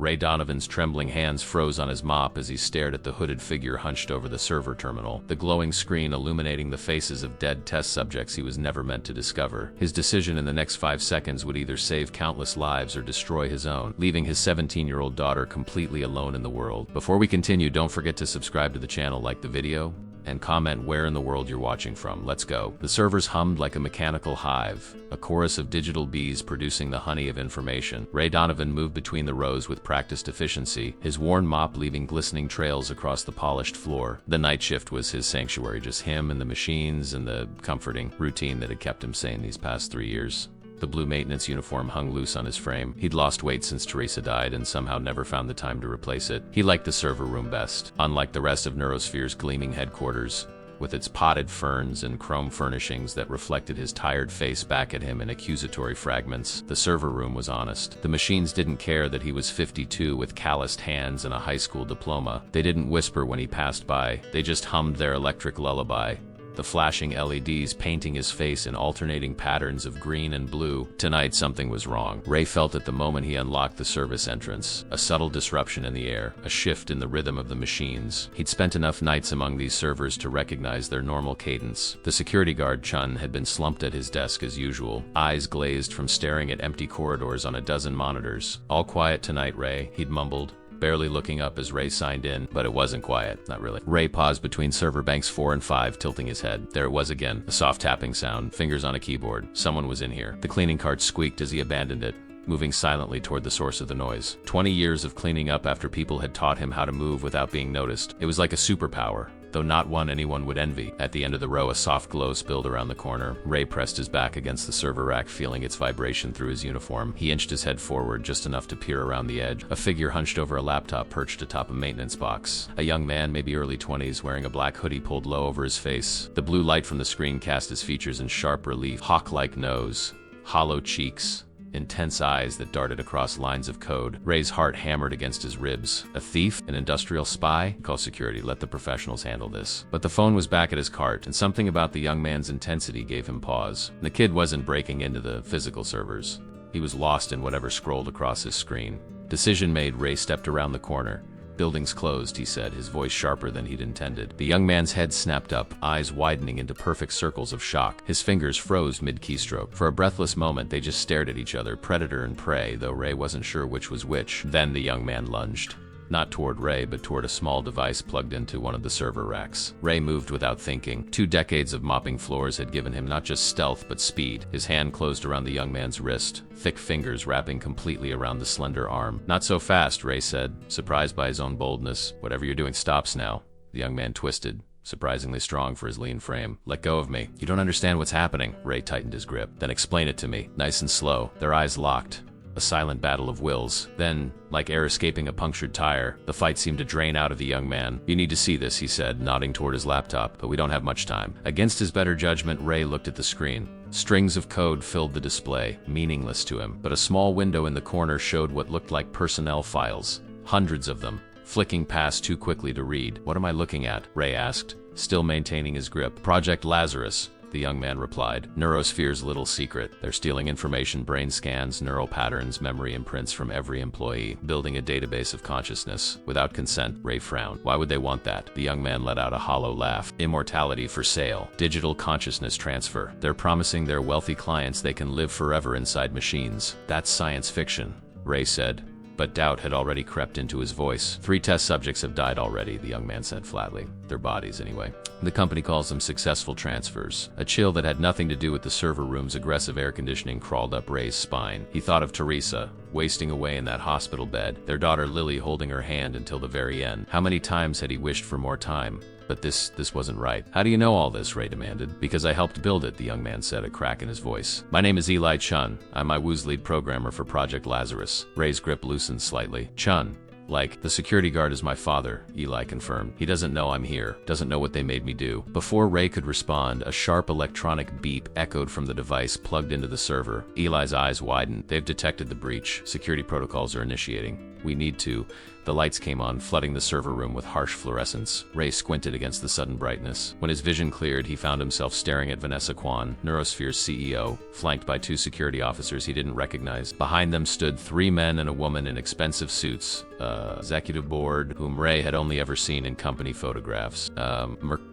Ray Donovan's trembling hands froze on his mop as he stared at the hooded figure hunched over the server terminal, the glowing screen illuminating the faces of dead test subjects he was never meant to discover. His decision in the next 5 seconds would either save countless lives or destroy his own, leaving his 17-year-old daughter completely alone in the world. Before we continue, don't forget to subscribe to the channel, like the video, and comment where in the world you're watching from. Let's go. The servers hummed like a mechanical hive, a chorus of digital bees producing the honey of information. Ray Donovan moved between the rows with practiced efficiency, his worn mop leaving glistening trails across the polished floor. The night shift was his sanctuary, just him and the machines and the comforting routine that had kept him sane these past 3 years. The blue maintenance uniform hung loose on his frame. He'd lost weight since Teresa died and somehow never found the time to replace it. He liked the server room best. Unlike the rest of Neurosphere's gleaming headquarters, with its potted ferns and chrome furnishings that reflected his tired face back at him in accusatory fragments, the server room was honest. The machines didn't care that he was 52 with calloused hands and a high school diploma. They didn't whisper when he passed by. They just hummed their electric lullaby, the flashing LEDs painting his face in alternating patterns of green and blue. Tonight something was wrong. Ray felt it the moment he unlocked the service entrance. A subtle disruption in the air, a shift in the rhythm of the machines. He'd spent enough nights among these servers to recognize their normal cadence. The security guard, Chun, had been slumped at his desk as usual, eyes glazed from staring at empty corridors on a dozen monitors. "All quiet tonight, Ray," he'd mumbled, barely looking up as Ray signed in, but it wasn't quiet, not really. Ray paused between server banks 4 and 5, tilting his head. There it was again, a soft tapping sound, fingers on a keyboard. Someone was in here. The cleaning cart squeaked as he abandoned it, moving silently toward the source of the noise. 20 years of cleaning up after people had taught him how to move without being noticed. It was like a superpower, though not one anyone would envy. At the end of the row, a soft glow spilled around the corner. Ray pressed his back against the server rack, feeling its vibration through his uniform. He inched his head forward just enough to peer around the edge. A figure hunched over a laptop perched atop a maintenance box. A young man, maybe early 20s, wearing a black hoodie pulled low over his face. The blue light from the screen cast his features in sharp relief. Hawk-like nose, hollow cheeks, intense eyes that darted across lines of code. Ray's heart hammered against his ribs. A thief? An industrial spy? Call security, let the professionals handle this. But the phone was back at his cart, and something about the young man's intensity gave him pause. The kid wasn't breaking into the physical servers. He was lost in whatever scrolled across his screen. Decision made, Ray stepped around the corner. "Building's closed," he said, his voice sharper than he'd intended. The young man's head snapped up, eyes widening into perfect circles of shock. His fingers froze mid-keystroke. For a breathless moment, they just stared at each other, predator and prey, though Ray wasn't sure which was which. Then the young man lunged. Not toward Ray, but toward a small device plugged into one of the server racks. Ray moved without thinking. 2 decades of mopping floors had given him not just stealth, but speed. His hand closed around the young man's wrist, thick fingers wrapping completely around the slender arm. "Not so fast," Ray said, surprised by his own boldness. "Whatever you're doing stops now." The young man twisted, surprisingly strong for his lean frame. "Let go of me. You don't understand what's happening." Ray tightened his grip. "Then explain it to me." Nice and slow. Their eyes locked. A silent battle of wills. Then, like air escaping a punctured tire, the fight seemed to drain out of the young man. "You need to see this," he said, nodding toward his laptop, "but we don't have much time." Against his better judgment, Ray looked at the screen. Strings of code filled the display, meaningless to him, but a small window in the corner showed what looked like personnel files. Hundreds of them, flicking past too quickly to read. "What am I looking at?" Ray asked, still maintaining his grip. "Project Lazarus," the young man replied. "Neurosphere's little secret. They're stealing information, brain scans, neural patterns, memory imprints from every employee, building a database of consciousness. Without consent." Ray frowned. "Why would they want that?" The young man let out a hollow laugh. "Immortality for sale. Digital consciousness transfer. They're promising their wealthy clients they can live forever inside machines." "That's science fiction," Ray said, but doubt had already crept into his voice. 3 test subjects have died already," the young man said flatly. "Their bodies, anyway. The company calls them successful transfers." A chill that had nothing to do with the server room's aggressive air conditioning crawled up Ray's spine. He thought of Teresa, wasting away in that hospital bed, their daughter Lily holding her hand until the very end. How many times had he wished for more time? But this wasn't right. "How do you know all this?" Ray demanded. "Because I helped build it," the young man said, a crack in his voice. "My name is Eli Chun. I'm my Wu's lead programmer for Project Lazarus." Ray's grip loosened slightly. "Chun. Like, the security guard is my father," Eli confirmed. "He doesn't know I'm here, doesn't know what they made me do." Before Ray could respond, a sharp electronic beep echoed from the device plugged into the server. Eli's eyes widened. "They've detected the breach. Security protocols are initiating." We need to. The lights came on, flooding the server room with harsh fluorescence. Ray squinted against the sudden brightness. When his vision cleared, he found himself staring at Vanessa Kwan, Neurosphere's CEO, flanked by 2 security officers he didn't recognize. Behind them stood 3 men and a woman in expensive suits. Executive board, whom Ray had only ever seen in company photographs.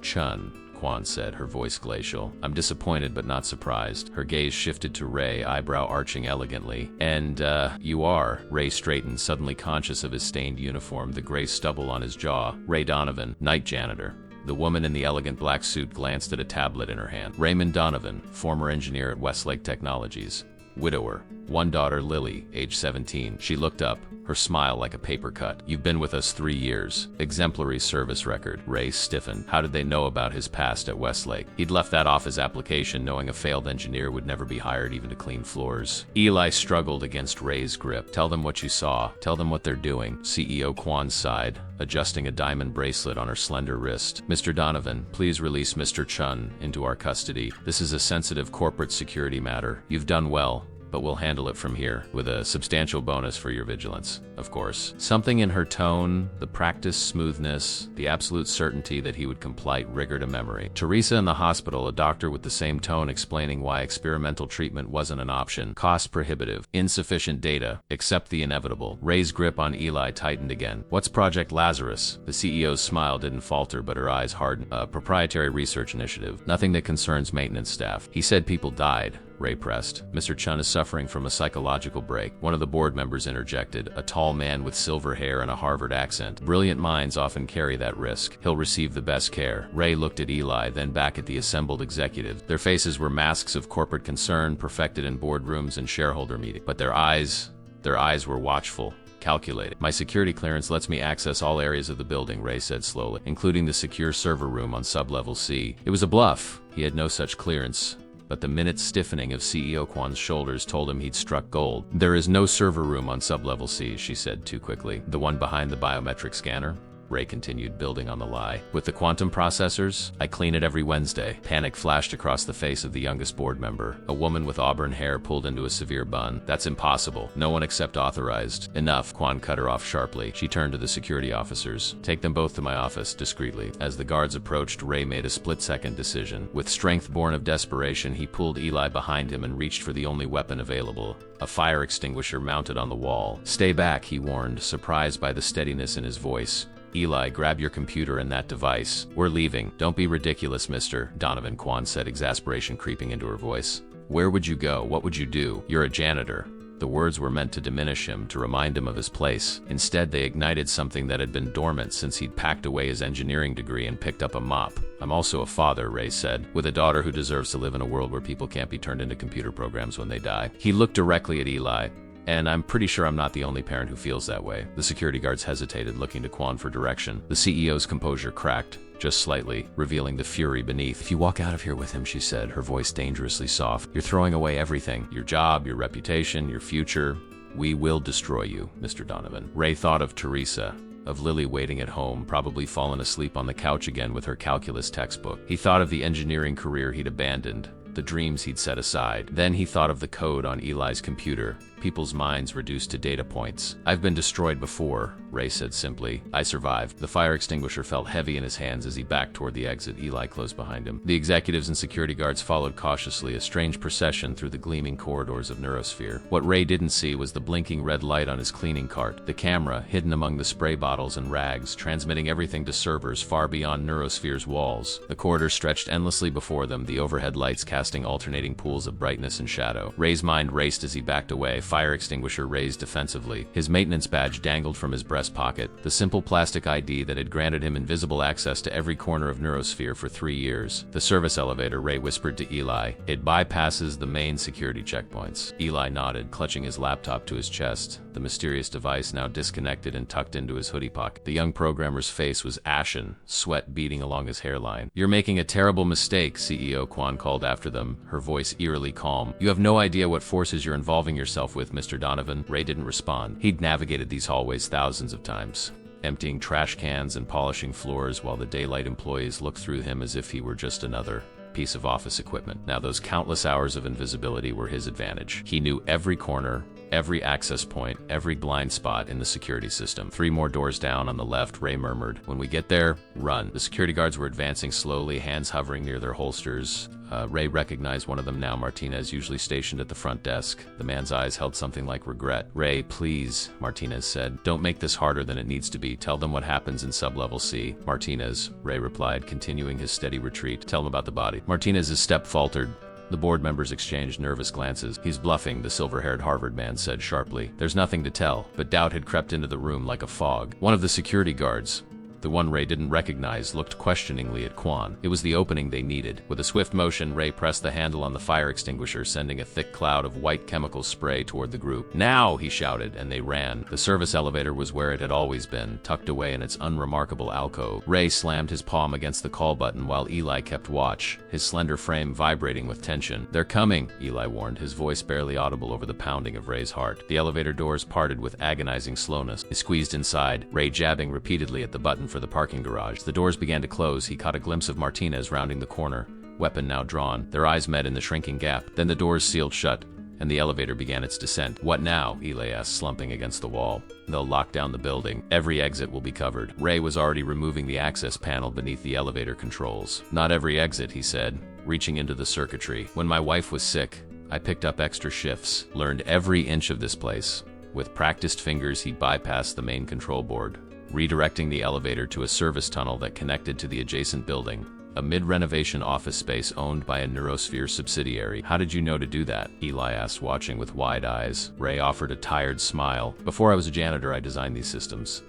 Chun, Kwan said, her voice glacial. I'm disappointed but not surprised. Her gaze shifted to Ray, eyebrow arching elegantly. And, you are. Ray straightened, suddenly conscious of his stained uniform, the gray stubble on his jaw. Ray Donovan, night janitor. The woman in the elegant black suit glanced at a tablet in her hand. Raymond Donovan, former engineer at Westlake Technologies. Widower. 1 daughter, Lily, age 17. She looked up, her smile like a paper cut. You've been with us 3 years. Exemplary service record. Ray stiffened. How did they know about his past at Westlake? He'd left that off his application, knowing a failed engineer would never be hired even to clean floors. Eli struggled against Ray's grip. Tell them what you saw. Tell them what they're doing. CEO Kwan sighed, adjusting a diamond bracelet on her slender wrist. Mr. Donovan, please release Mr. Chun into our custody. This is a sensitive corporate security matter. You've done well, but we'll handle it from here, with a substantial bonus for your vigilance, of course. Something in her tone, the practiced smoothness, the absolute certainty that he would comply rigored a memory. Teresa in the hospital, a doctor with the same tone explaining why experimental treatment wasn't an option. Cost prohibitive, insufficient data, accept the inevitable. Ray's grip on Eli tightened again. What's Project Lazarus? The CEO's smile didn't falter, but her eyes hardened. A proprietary research initiative, nothing that concerns maintenance staff. He said people died. Ray pressed. Mr. Chun is suffering from a psychological break. One of the board members interjected, a tall man with silver hair and a Harvard accent. Brilliant minds often carry that risk. He'll receive the best care. Ray looked at Eli, then back at the assembled executive. Their faces were masks of corporate concern, perfected in boardrooms and shareholder meetings. But their eyes were watchful. Calculated. My security clearance lets me access all areas of the building, Ray said slowly, including the secure server room on sublevel C. It was a bluff. He had no such clearance. But the minute stiffening of CEO Kwan's shoulders told him he'd struck gold. There is no server room on sublevel C, she said too quickly. The one behind the biometric scanner? Ray continued, building on the lie. With the quantum processors, I clean it every Wednesday. Panic flashed across the face of the youngest board member. A woman with auburn hair pulled into a severe bun. That's impossible. No one except authorized. Enough, Kwan cut her off sharply. She turned to the security officers. Take them both to my office, discreetly. As the guards approached, Ray made a split-second decision. With strength born of desperation, he pulled Eli behind him and reached for the only weapon available, a fire extinguisher mounted on the wall. Stay back, he warned, surprised by the steadiness in his voice. Eli, grab your computer and that device. We're leaving. Don't be ridiculous, Mr. Donovan, Kwan said, exasperation creeping into her voice. Where would you go? What would you do? You're a janitor. The words were meant to diminish him, to remind him of his place. Instead, they ignited something that had been dormant since he'd packed away his engineering degree and picked up a mop. I'm also a father, Ray said, with a daughter who deserves to live in a world where people can't be turned into computer programs when they die. He looked directly at Eli. And I'm pretty sure I'm not the only parent who feels that way. The security guards hesitated, looking to Kwan for direction. The CEO's composure cracked, just slightly, revealing the fury beneath. If you walk out of here with him, she said, her voice dangerously soft, you're throwing away everything. Your job, your reputation, your future. We will destroy you, Mr. Donovan. Ray thought of Teresa, of Lily waiting at home, probably fallen asleep on the couch again with her calculus textbook. He thought of the engineering career he'd abandoned, the dreams he'd set aside. Then he thought of the code on Eli's computer, people's minds reduced to data points. I've been destroyed before, Ray said simply. I survived. The fire extinguisher felt heavy in his hands as he backed toward the exit. Eli closed behind him. The executives and security guards followed cautiously, a strange procession through the gleaming corridors of Neurosphere. What Ray didn't see was the blinking red light on his cleaning cart, the camera hidden among the spray bottles and rags, transmitting everything to servers far beyond Neurosphere's walls. The corridor stretched endlessly before them, the overhead lights casting alternating pools of brightness and shadow. Ray's mind raced as he backed away, fire extinguisher raised defensively. His maintenance badge dangled from his breast pocket, the simple plastic ID that had granted him invisible access to every corner of Neurosphere for 3 years. The service elevator, Ray whispered to Eli. It bypasses the main security checkpoints. Eli nodded, clutching his laptop to his chest, the mysterious device now disconnected and tucked into his hoodie pocket. The young programmer's face was ashen, sweat beading along his hairline. You're making a terrible mistake, CEO Kwan called after them, her voice eerily calm. You have no idea what forces you're involving yourself with, Mr. Donovan. Ray didn't respond. He'd navigated these hallways thousands of times, emptying trash cans and polishing floors while the daylight employees looked through him as if he were just another piece of office equipment. Now those countless hours of invisibility were his advantage. He knew every corner, Every access point, every blind spot in the security system. 3 more doors down on the left, Ray murmured. When we get there, run. The security guards were advancing slowly, hands hovering near their holsters. Ray recognized one of them now, Martinez, usually stationed at the front desk. The man's eyes held something like regret. Ray, please, Martinez said. Don't make this harder than it needs to be. Tell them what happens in sublevel C. Martinez, Ray replied, continuing his steady retreat. Tell them about the body. Martinez's step faltered. The board members exchanged nervous glances. He's bluffing, the silver-haired Harvard man said sharply. There's nothing to tell, but doubt had crept into the room like a fog. One of the security guards, the one Ray didn't recognize, looked questioningly at Quan. It was the opening they needed. With a swift motion, Ray pressed the handle on the fire extinguisher, sending a thick cloud of white chemical spray toward the group. Now, he shouted, and they ran. The service elevator was where it had always been, tucked away in its unremarkable alcove. Ray slammed his palm against the call button while Eli kept watch, his slender frame vibrating with tension. They're coming, Eli warned, his voice barely audible over the pounding of Ray's heart. The elevator doors parted with agonizing slowness. He squeezed inside, Ray jabbing repeatedly at the button for the parking garage. The doors began to close. He caught a glimpse of Martinez rounding the corner, weapon now drawn. Their eyes met in the shrinking gap. Then the doors sealed shut, and the elevator began its descent. What now? Eli asked, slumping against the wall. They'll lock down the building. Every exit will be covered. Ray was already removing the access panel beneath the elevator controls. Not every exit, he said, reaching into the circuitry. When my wife was sick, I picked up extra shifts, learned every inch of this place. With practiced fingers, he bypassed the main control board, redirecting the elevator to a service tunnel that connected to the adjacent building, a mid-renovation office space owned by a Neurosphere subsidiary. How did you know to do that? Eli asked, watching with wide eyes. Ray offered a tired smile. Before I was a janitor, I designed these systems.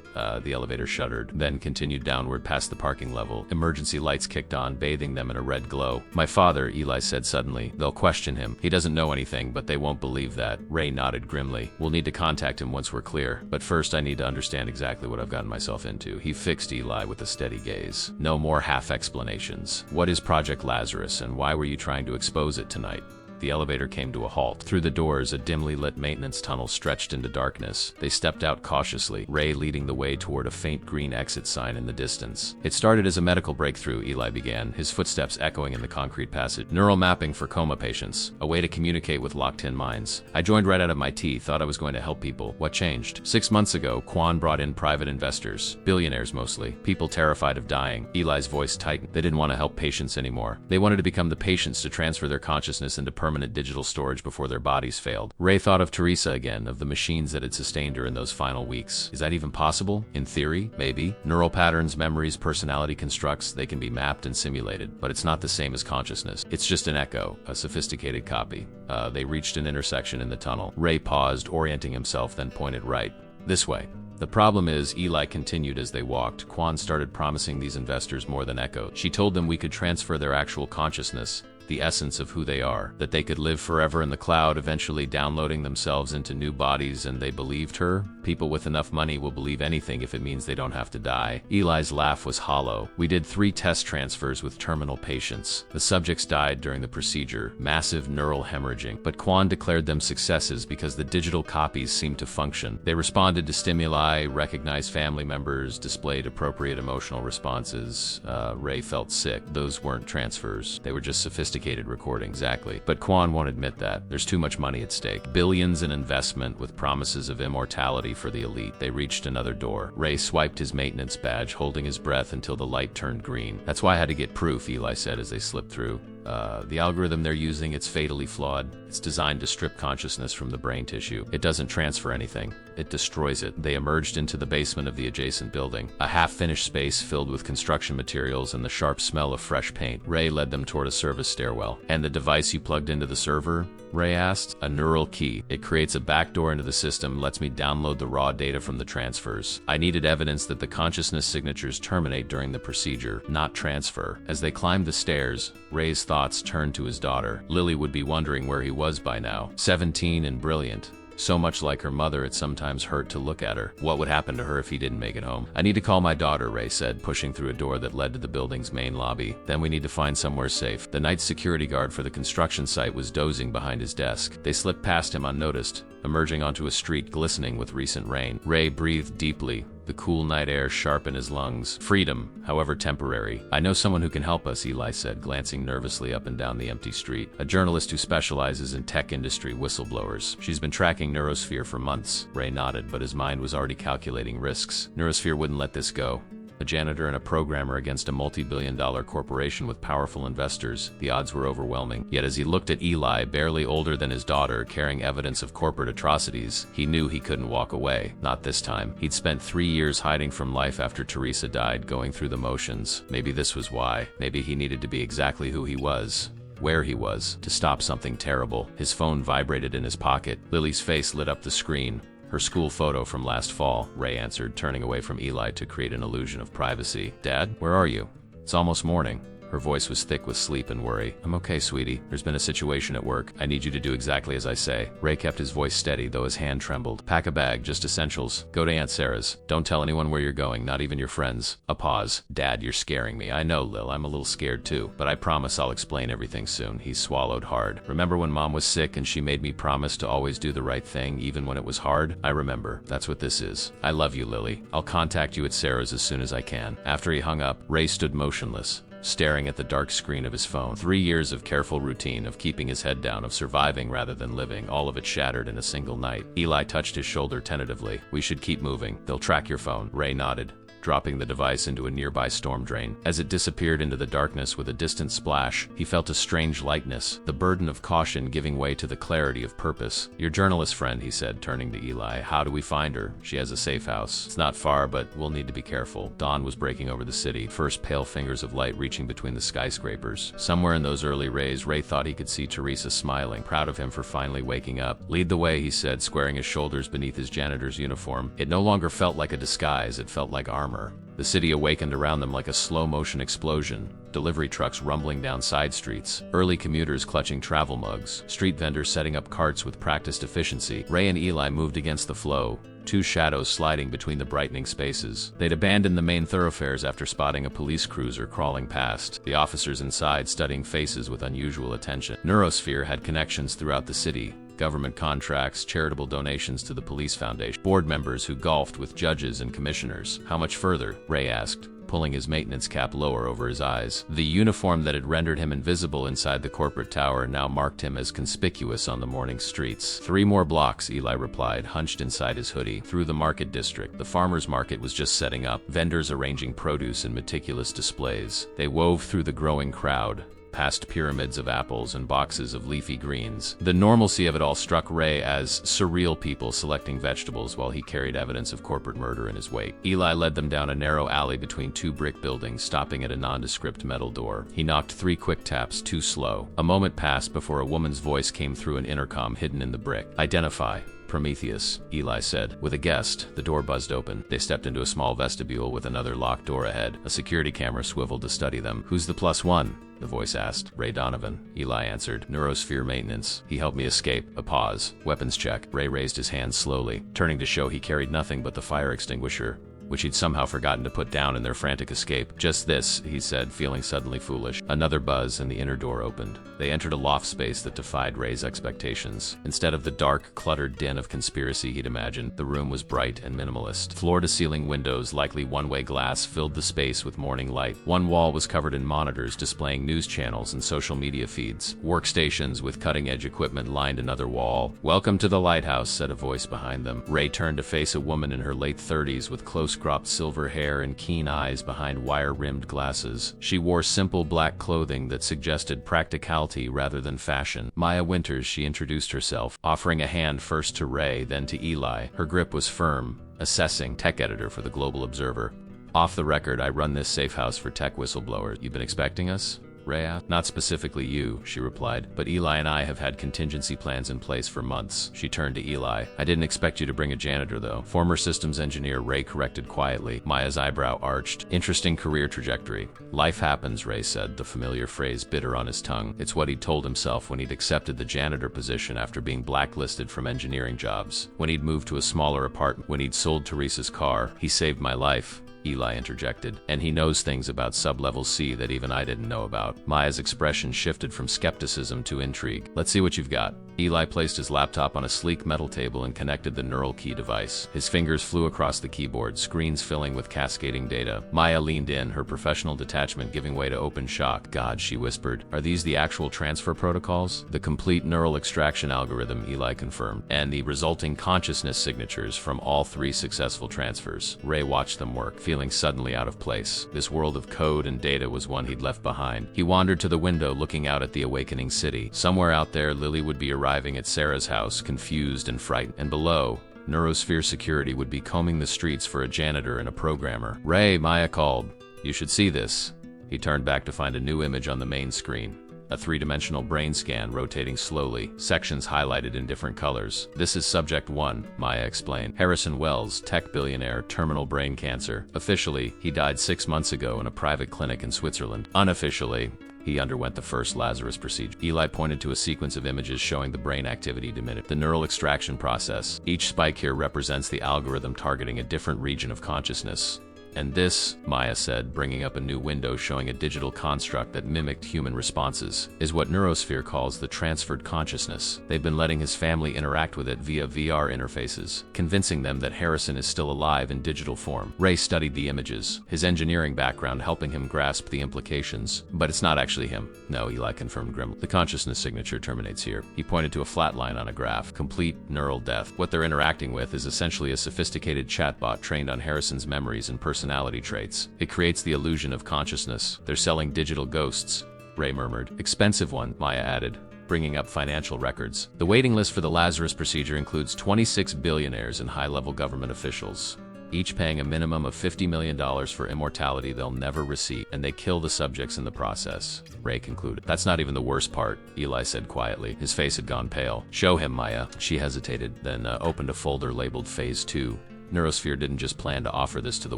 The elevator shuddered, then continued downward past the parking level. Emergency lights kicked on, bathing them in a red glow. My father, Eli said suddenly. They'll question him. He doesn't know anything, but they won't believe that. Ray nodded grimly. We'll need to contact him once we're clear. But first, I need to understand exactly what I've gotten myself into. He fixed Eli with a steady gaze. No more half explanations. What is Project Lazarus, and why were you trying to expose it tonight? The elevator came to a halt. Through the doors, a dimly lit maintenance tunnel stretched into darkness. They stepped out cautiously, Ray leading the way toward a faint green exit sign in the distance. It started as a medical breakthrough, Eli began, his footsteps echoing in the concrete passage. Neural mapping for coma patients, a way to communicate with locked-in minds. I joined right out of my teeth, thought I was going to help people. What changed? 6 months ago, Quan brought in private investors, billionaires mostly, people terrified of dying. Eli's voice tightened. They didn't want to help patients anymore. They wanted to become the patients, to transfer their consciousness into permanent digital storage before their bodies failed. Ray thought of Teresa again, of the machines that had sustained her in those final weeks. Is that even possible? In theory, maybe. Neural patterns, memories, personality constructs, they can be mapped and simulated, but it's not the same as consciousness. It's just an echo, a sophisticated copy. They reached an intersection in the tunnel. Ray paused, orienting himself, then pointed right. This way. The problem is, Eli continued as they walked, Quan started promising these investors more than echo. She told them we could transfer their actual consciousness, the essence of who they are, that they could live forever in the cloud, eventually downloading themselves into new bodies, and they believed her. People with enough money will believe anything if it means they don't have to die. Eli's laugh was hollow. We did 3 test transfers with terminal patients. The subjects died during the procedure, massive neural hemorrhaging, but Quan declared them successes because the digital copies seemed to function. They responded to stimuli, recognized family members, displayed appropriate emotional responses. Ray felt sick. Those weren't transfers. They were just sophisticated recording. Exactly. But Quan won't admit that. There's too much money at stake. Billions in investment with promises of immortality for the elite. They reached another door. Ray swiped his maintenance badge, holding his breath until the light turned green. That's why I had to get proof, Eli said as they slipped through. The algorithm they're using, it's fatally flawed. It's designed to strip consciousness from the brain tissue. It doesn't transfer anything. It destroys it. They emerged into the basement of the adjacent building, a half-finished space filled with construction materials and the sharp smell of fresh paint. Ray led them toward a service stairwell. And the device you plugged into the server? Ray asked. A neural key. It creates a backdoor into the system, lets me download the raw data from the transfers. I needed evidence that the consciousness signatures terminate during the procedure, not transfer. As they climbed the stairs, Ray's thoughts turned to his daughter. Lily would be wondering where he was by now. 17 and brilliant. So much like her mother, it sometimes hurt to look at her. What would happen to her if he didn't make it home? I need to call my daughter, Ray said, pushing through a door that led to the building's main lobby. Then we need to find somewhere safe. The night security guard for the construction site was dozing behind his desk. They slipped past him unnoticed, emerging onto a street glistening with recent rain. Ray breathed deeply, the cool night air sharp in his lungs. Freedom, however temporary. I know someone who can help us, Eli said, glancing nervously up and down the empty street. A journalist who specializes in tech industry whistleblowers. She's been tracking Neurosphere for months. Ray nodded, but his mind was already calculating risks. Neurosphere wouldn't let this go. A janitor and a programmer against a multi-billion-dollar corporation with powerful investors. The odds were overwhelming. Yet as he looked at Eli, barely older than his daughter, carrying evidence of corporate atrocities, he knew he couldn't walk away. Not this time. He'd spent 3 years hiding from life after Teresa died, going through the motions. Maybe this was why. Maybe he needed to be exactly who he was. Where he was, to stop something terrible. His phone vibrated in his pocket. Lily's face lit up the screen. Her school photo from last fall, Ray answered, turning away from Eli to create an illusion of privacy. Dad, where are you? It's almost morning. Her voice was thick with sleep and worry. I'm okay, sweetie. There's been a situation at work. I need you to do exactly as I say. Ray kept his voice steady, though his hand trembled. Pack a bag, just essentials. Go to Aunt Sarah's. Don't tell anyone where you're going, not even your friends. A pause. Dad, you're scaring me. I know, Lil, I'm a little scared too. But I promise I'll explain everything soon. He swallowed hard. Remember when Mom was sick and she made me promise to always do the right thing, even when it was hard? I remember. That's what this is. I love you, Lily. I'll contact you at Sarah's as soon as I can. After he hung up, Ray stood motionless, staring at the dark screen of his phone. 3 years of careful routine, of keeping his head down, of surviving rather than living, all of it shattered in a single night. Eli touched his shoulder tentatively. We should keep moving. They'll track your phone. Ray nodded, dropping the device into a nearby storm drain. As it disappeared into the darkness with a distant splash, he felt a strange lightness, the burden of caution giving way to the clarity of purpose. Your journalist friend, he said, turning to Eli. How do we find her? She has a safe house. It's not far, but we'll need to be careful. Dawn was breaking over the city, first pale fingers of light reaching between the skyscrapers. Somewhere in those early rays, Ray thought he could see Teresa smiling, proud of him for finally waking up. Lead the way, he said, squaring his shoulders beneath his janitor's uniform. It no longer felt like a disguise, it felt like armor. The city awakened around them like a slow-motion explosion. Delivery trucks rumbling down side streets, early commuters clutching travel mugs, street vendors setting up carts with practiced efficiency. Ray and Eli moved against the flow, two shadows sliding between the brightening spaces. They'd abandoned the main thoroughfares after spotting a police cruiser crawling past, the officers inside studying faces with unusual attention. Neurosphere had connections throughout the city. Government contracts, charitable donations to the police foundation, board members who golfed with judges and commissioners. How much further? Ray asked, pulling his maintenance cap lower over his eyes. The uniform that had rendered him invisible inside the corporate tower now marked him as conspicuous on the morning streets. 3 more blocks, Eli replied, hunched inside his hoodie. Through the market district. The farmer's market was just setting up, vendors arranging produce in meticulous displays. They wove through the growing crowd, past pyramids of apples and boxes of leafy greens. The normalcy of it all struck Ray as surreal, people selecting vegetables while he carried evidence of corporate murder in his wake. Eli led them down a narrow alley between 2 brick buildings, stopping at a nondescript metal door. He knocked 3 quick taps, too slow. A moment passed before a woman's voice came through an intercom hidden in the brick. Identify. Prometheus, Eli said. With a guest, the door buzzed open. They stepped into a small vestibule with another locked door ahead. A security camera swiveled to study them. Who's the +1? The voice asked. Ray Donovan, Eli answered. Neurosphere maintenance. He helped me escape. A pause. Weapons check. Ray raised his hand slowly, turning to show he carried nothing but the fire extinguisher, which he'd somehow forgotten to put down in their frantic escape. Just this, he said, feeling suddenly foolish. Another buzz and the inner door opened. They entered a loft space that defied Ray's expectations. Instead of the dark, cluttered din of conspiracy he'd imagined, the room was bright and minimalist. Floor-to-ceiling windows, likely one-way glass, filled the space with morning light. One wall was covered in monitors displaying news channels and social media feeds. Workstations with cutting-edge equipment lined another wall. Welcome to the lighthouse, said a voice behind them. Ray turned to face a woman in her late 30s with close-cropped silver hair and keen eyes behind wire-rimmed glasses. She wore simple black clothing that suggested practicality rather than fashion. Maya Winters, she introduced herself, offering a hand first to Ray, then to Eli. Her grip was firm. Assessing, tech editor for the Global Observer. Off the record, I run this safe house for tech whistleblowers. You've been expecting us? Ray asked. Not specifically you, she replied, but Eli and I have had contingency plans in place for months. She turned to Eli. I didn't expect you to bring a janitor, though. Former systems engineer, Ray corrected quietly. Maya's eyebrow arched. Interesting career trajectory. Life happens, Ray said, the familiar phrase bitter on his tongue. It's what he'd told himself when he'd accepted the janitor position after being blacklisted from engineering jobs. When he'd moved to a smaller apartment, when he'd sold Teresa's car. He saved my life, Eli interjected, and he knows things about sublevel C that even I didn't know about. Maya's expression shifted from skepticism to intrigue. Let's see what you've got. Eli placed his laptop on a sleek metal table and connected the neural key device. His fingers flew across the keyboard, screens filling with cascading data. Maya leaned in, her professional detachment giving way to open shock. God, she whispered. Are these the actual transfer protocols? The complete neural extraction algorithm, Eli confirmed, and the resulting consciousness signatures from all 3 successful transfers. Ray watched them work, feeling suddenly out of place. This world of code and data was one he'd left behind. He wandered to the window, looking out at the awakening city. Somewhere out there, Lily would be arriving at Sarah's house, confused and frightened, and below, Neurosphere security would be combing the streets for a janitor and a programmer. Ray, Maya called. You should see this. He turned back to find a new image on the main screen. A 3-dimensional brain scan rotating slowly, sections highlighted in different colors. This is Subject 1, Maya explained. Harrison Wells, tech billionaire, terminal brain cancer. Officially, he died 6 months ago in a private clinic in Switzerland. Unofficially, he underwent the first Lazarus procedure. Eli pointed to a sequence of images showing the brain activity diminish. The neural extraction process. Each spike here represents the algorithm targeting a different region of consciousness. And this, Maya said, bringing up a new window showing a digital construct that mimicked human responses, is what Neurosphere calls the transferred consciousness. They've been letting his family interact with it via VR interfaces, convincing them that Harrison is still alive in digital form. Ray studied the images, his engineering background helping him grasp the implications. But it's not actually him. No, Eli confirmed grimly. The consciousness signature terminates here. He pointed to a flat line on a graph. Complete neural death. What they're interacting with is essentially a sophisticated chatbot trained on Harrison's memories and personality traits. It creates the illusion of consciousness. They're selling digital ghosts, Ray murmured. Expensive one, Maya added, bringing up financial records. The waiting list for the Lazarus procedure includes 26 billionaires and high-level government officials, each paying a minimum of $50 million for immortality they'll never receive, and they kill the subjects in the process, Ray concluded. That's not even the worst part, Eli said quietly. His face had gone pale. Show him, Maya. She hesitated, then opened a folder labeled Phase 2. Neurosphere didn't just plan to offer this to the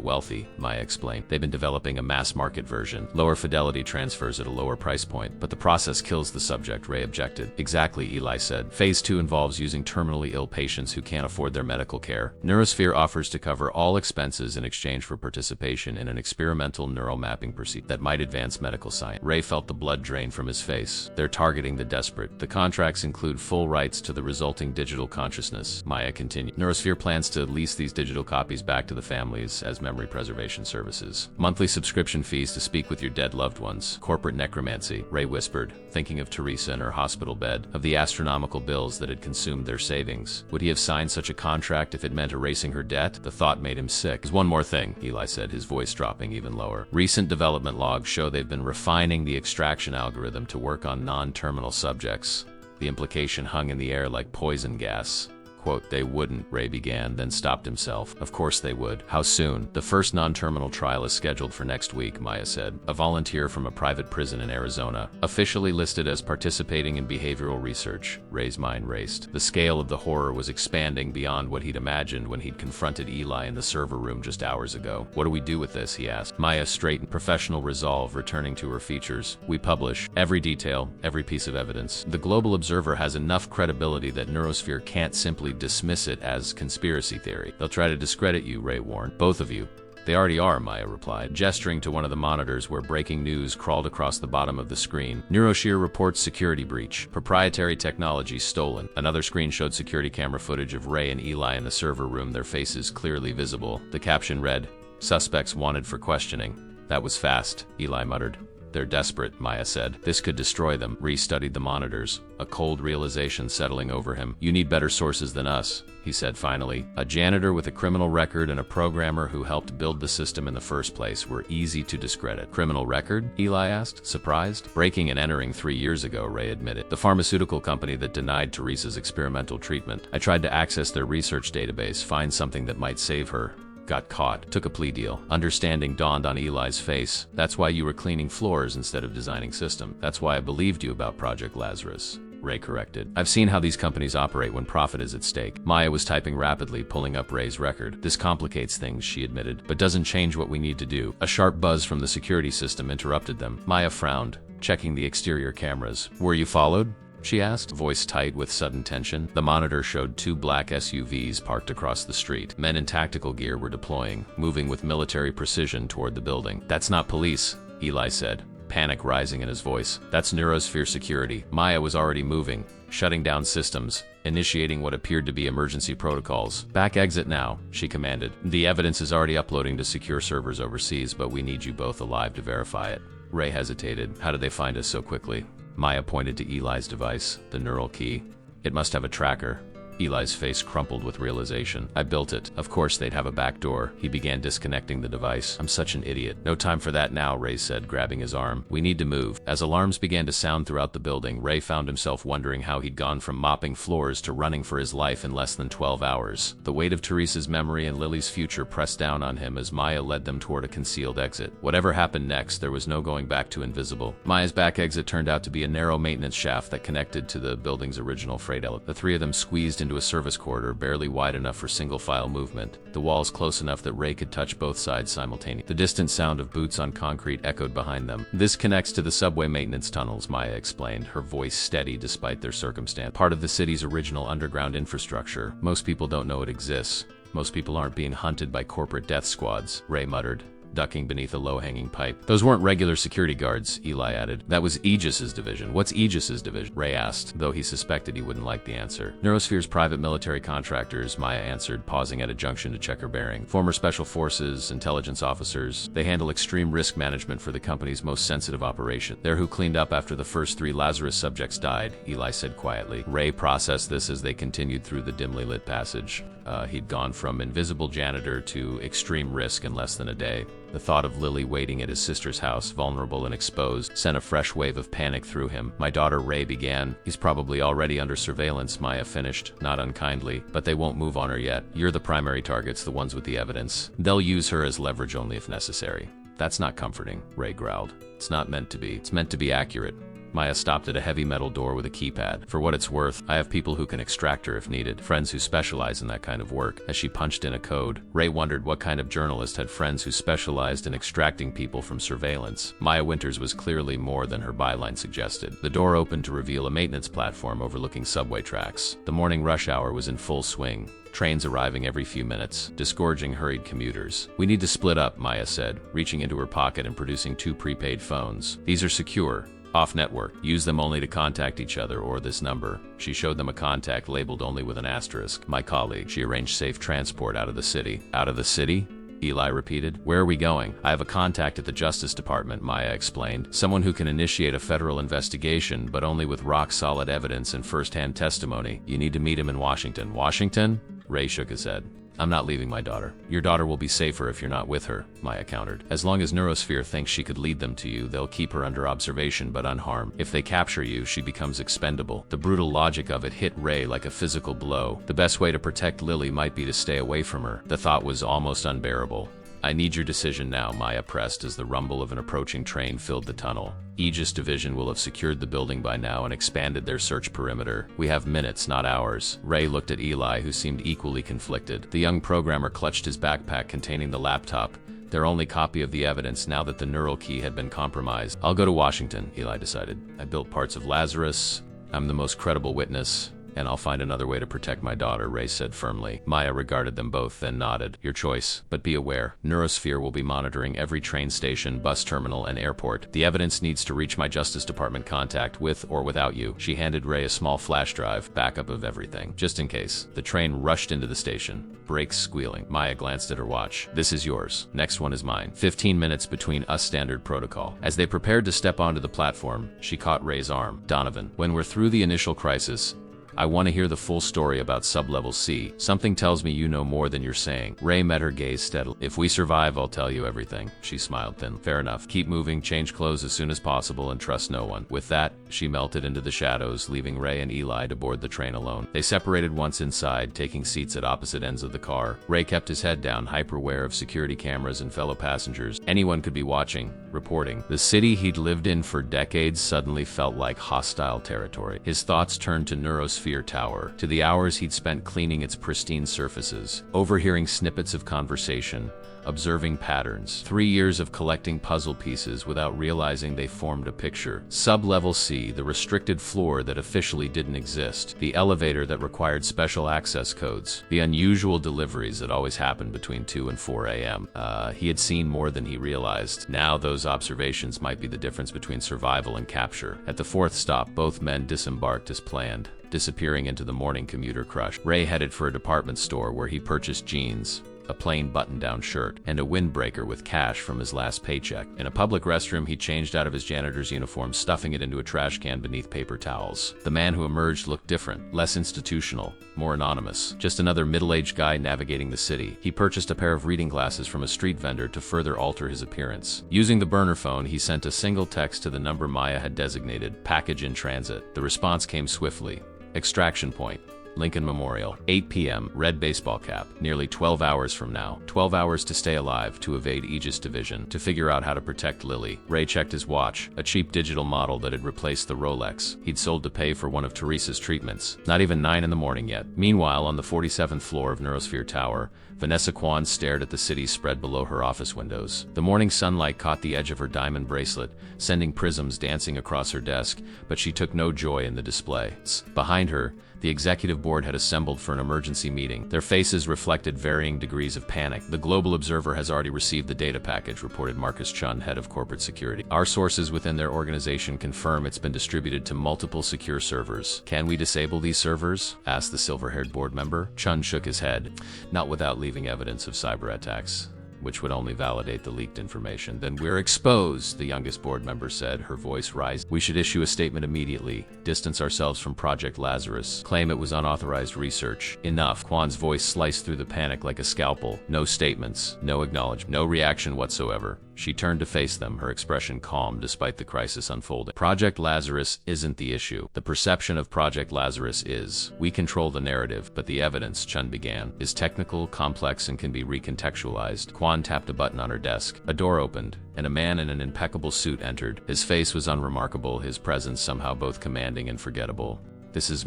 wealthy, Maya explained. They've been developing a mass-market version, lower fidelity transfers at a lower price point. But the process kills the subject, Ray objected. Exactly, Eli said. Phase 2 involves using terminally ill patients who can't afford their medical care. Neurosphere offers to cover all expenses in exchange for participation in an experimental neural mapping procedure that might advance medical science. Ray felt the blood drain from his face. They're targeting the desperate. The contracts include full rights to the resulting digital consciousness, Maya continued. Neurosphere plans to lease these digital copies back to the families as memory preservation services. Monthly subscription fees to speak with your dead loved ones. Corporate necromancy, Ray whispered, thinking of Teresa in her hospital bed, of the astronomical bills that had consumed their savings. Would he have signed such a contract if it meant erasing her debt? The thought made him sick. There's one more thing, Eli said, his voice dropping even lower. Recent development logs show they've been refining the extraction algorithm to work on non-terminal subjects. The implication hung in the air like poison gas. Quote, they wouldn't, Ray began, then stopped himself. Of course they would. How soon? The first non-terminal trial is scheduled for next week, Maya said. A volunteer from a private prison in Arizona, officially listed as participating in behavioral research. Ray's mind raced. The scale of the horror was expanding beyond what he'd imagined when he'd confronted Eli in the server room just hours ago. What do we do with this, he asked. Maya straightened, professional resolve returning to her features. We publish every detail, every piece of evidence. The Global Observer has enough credibility that Neurosphere can't simply dismiss it as conspiracy theory. They'll try to discredit you, Ray warned. Both of you. They already are, Maya replied, gesturing to one of the monitors where breaking news crawled across the bottom of the screen. Neurosphere reports security breach. Proprietary technology stolen. Another screen showed security camera footage of Ray and Eli in the server room, their faces clearly visible. The caption read, "Suspects wanted for questioning." That was fast, Eli muttered. They're desperate, Maya said. This could destroy them. Ree studied the monitors, a cold realization settling over him. You need better sources than us, he said finally. A janitor with a criminal record and a programmer who helped build the system in the first place were easy to discredit. Criminal record? Eli asked, surprised. Breaking and entering 3 years ago, Ray admitted. The pharmaceutical company that denied Teresa's experimental treatment. I tried to access their research database, find something that might save her. Got caught. Took a plea deal. Understanding dawned on Eli's face. That's why you were cleaning floors instead of designing system. That's why I believed you about Project Lazarus, Ray corrected. I've seen how these companies operate when profit is at stake. Maya was typing rapidly, pulling up Ray's record. This complicates things, she admitted, but doesn't change what we need to do. A sharp buzz from the security system interrupted them. Maya frowned, checking the exterior cameras. Were you followed? She asked, voice tight with sudden tension. The monitor showed 2 black SUVs parked across the street. Men in tactical gear were deploying, moving with military precision toward the building. That's not police, Eli said, panic rising in his voice. That's Neurosphere security. Maya was already moving, shutting down systems, initiating what appeared to be emergency protocols. Back exit now, she commanded. The evidence is already uploading to secure servers overseas, but we need you both alive to verify it. Ray hesitated. How did they find us so quickly? Maya pointed to Eli's device, the neural key. It must have a tracker. Eli's face crumpled with realization. I built it. Of course they'd have a back door. He began disconnecting the device. I'm such an idiot. No time for that now, Ray said, grabbing his arm. We need to move. As alarms began to sound throughout the building, Ray found himself wondering how he'd gone from mopping floors to running for his life in less than 12 hours. The weight of Teresa's memory and Lily's future pressed down on him as Maya led them toward a concealed exit. Whatever happened next, there was no going back to invisible. Maya's back exit turned out to be a narrow maintenance shaft that connected to the building's original freight elevator. The three of them squeezed into a service corridor barely wide enough for single-file movement, the walls close enough that Ray could touch both sides simultaneously. The distant sound of boots on concrete echoed behind them. This connects to the subway maintenance tunnels, Maya explained, her voice steady despite their circumstance. Part of the city's original underground infrastructure. Most people don't know it exists. Most people aren't being hunted by corporate death squads, Ray muttered, ducking beneath a low-hanging pipe. Those weren't regular security guards, Eli added. That was Aegis's division. What's Aegis's division? Ray asked, though he suspected he wouldn't like the answer. Neurosphere's private military contractors, Maya answered, pausing at a junction to check her bearing. Former special forces, intelligence officers. They handle extreme risk management for the company's most sensitive operation. They're who cleaned up after the first 3 Lazarus subjects died, Eli said quietly. Ray processed this as they continued through the dimly lit passage. He'd gone from invisible janitor to extreme risk in less than a day. The thought of Lily waiting at his sister's house, vulnerable and exposed, sent a fresh wave of panic through him. My daughter, Ray began. He's probably already under surveillance, Maya finished, not unkindly, but they won't move on her yet. You're the primary targets, the ones with the evidence. They'll use her as leverage only if necessary. That's not comforting, Ray growled. It's not meant to be. It's meant to be accurate. Maya stopped at a heavy metal door with a keypad. For what it's worth, I have people who can extract her if needed, friends who specialize in that kind of work. As she punched in a code, Ray wondered what kind of journalist had friends who specialized in extracting people from surveillance. Maya Winters was clearly more than her byline suggested. The door opened to reveal a maintenance platform overlooking subway tracks. The morning rush hour was in full swing. Trains arriving every few minutes, disgorging hurried commuters. We need to split up, Maya said, reaching into her pocket and producing 2 prepaid phones. These are secure. Off-network. Use them only to contact each other or this number. She showed them a contact labeled only with an asterisk. My colleague. She arranged safe transport out of the city. Out of the city? Eli repeated. Where are we going? I have a contact at the Justice Department, Maya explained. Someone who can initiate a federal investigation, but only with rock-solid evidence and first-hand testimony. You need to meet him in Washington. Washington? Ray shook his head. I'm not leaving my daughter. Your daughter will be safer if you're not with her, Maya countered. As long as Neurosphere thinks she could lead them to you, they'll keep her under observation but unharmed. If they capture you, she becomes expendable. The brutal logic of it hit Ray like a physical blow. The best way to protect Lily might be to stay away from her. The thought was almost unbearable. I need your decision now, Maya pressed as the rumble of an approaching train filled the tunnel. Aegis Division will have secured the building by now and expanded their search perimeter. We have minutes, not hours. Ray looked at Eli, who seemed equally conflicted. The young programmer clutched his backpack containing the laptop, their only copy of the evidence now that the neural key had been compromised. I'll go to Washington, Eli decided. I built parts of Lazarus. I'm the most credible witness. And I'll find another way to protect my daughter, Ray said firmly. Maya regarded them both, then nodded. Your choice. But be aware, Neurosphere will be monitoring every train station, bus terminal, and airport. The evidence needs to reach my Justice Department contact, with or without you. She handed Ray a small flash drive, backup of everything, just in case. The train rushed into the station, brakes squealing. Maya glanced at her watch. This is yours. Next one is mine. 15 minutes between us, standard protocol. As they prepared to step onto the platform, she caught Ray's arm. Donovan, when we're through the initial crisis, I want to hear the full story about Sublevel C. Something tells me you know more than you're saying. Ray met her gaze steadily. If we survive, I'll tell you everything. She smiled thin. Fair enough. Keep moving, change clothes as soon as possible, and trust no one. With that, she melted into the shadows, leaving Ray and Eli to board the train alone. They separated once inside, taking seats at opposite ends of the car. Ray kept his head down, hyper-aware of security cameras and fellow passengers. Anyone could be watching, reporting. The city he'd lived in for decades suddenly felt like hostile territory. His thoughts turned to Neurosphere Tower, to the hours he'd spent cleaning its pristine surfaces, overhearing snippets of conversation, observing patterns. 3 years of collecting puzzle pieces without realizing they formed a picture. Sub-level C, the restricted floor that officially didn't exist. The elevator that required special access codes. The unusual deliveries that always happened between 2 and 4 a.m. He had seen more than he realized. Now those observations might be the difference between survival and capture. At the 4th stop, both men disembarked as planned, disappearing into the morning commuter crush. Ray headed for a department store where he purchased jeans, a plain button-down shirt, and a windbreaker with cash from his last paycheck. In a public restroom, he changed out of his janitor's uniform, stuffing it into a trash can beneath paper towels. The man who emerged looked different, less institutional, more anonymous. Just another middle-aged guy navigating the city. He purchased a pair of reading glasses from a street vendor to further alter his appearance. Using the burner phone, he sent a single text to the number Maya had designated, package in transit. The response came swiftly. Extraction point. Lincoln Memorial, 8 p.m., red baseball cap, nearly 12 hours from now. 12 hours to stay alive, to evade Aegis Division, to figure out how to protect Lily. Ray checked his watch, a cheap digital model that had replaced the Rolex he'd sold to pay for one of Teresa's treatments. Not even 9 in the morning yet. Meanwhile, on the 47th floor of Neurosphere Tower, Vanessa Kwan stared at the city spread below her office windows. The morning sunlight caught the edge of her diamond bracelet, sending prisms dancing across her desk, but she took no joy in the display. Behind her, the executive board had assembled for an emergency meeting. Their faces reflected varying degrees of panic. The Global Observer has already received the data package, reported Marcus Chun, head of corporate security. Our sources within their organization confirm it's been distributed to multiple secure servers. Can we disable these servers? Asked the silver-haired board member. Chun shook his head. Not without leaving evidence of cyber attacks, which would only validate the leaked information. Then we're exposed, the youngest board member said, her voice rising. We should issue a statement immediately, distance ourselves from Project Lazarus, claim it was unauthorized research. Enough. Kwan's voice sliced through the panic like a scalpel. No statements, no acknowledgement, no reaction whatsoever. She turned to face them, her expression calm despite the crisis unfolding. Project Lazarus isn't the issue. The perception of Project Lazarus is. We control the narrative, but the evidence, Chun began, is technical, complex, and can be recontextualized. Kwan tapped a button on her desk. A door opened, and a man in an impeccable suit entered. His face was unremarkable, his presence somehow both commanding and forgettable. This is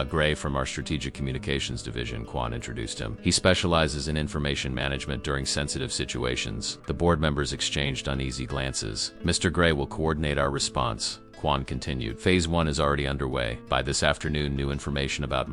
Gray from our Strategic Communications Division, Kwan introduced him. He specializes in information management during sensitive situations. The board members exchanged uneasy glances. Mr. Gray will coordinate our response, Kwan continued. Phase 1 is already underway. By this afternoon, new information about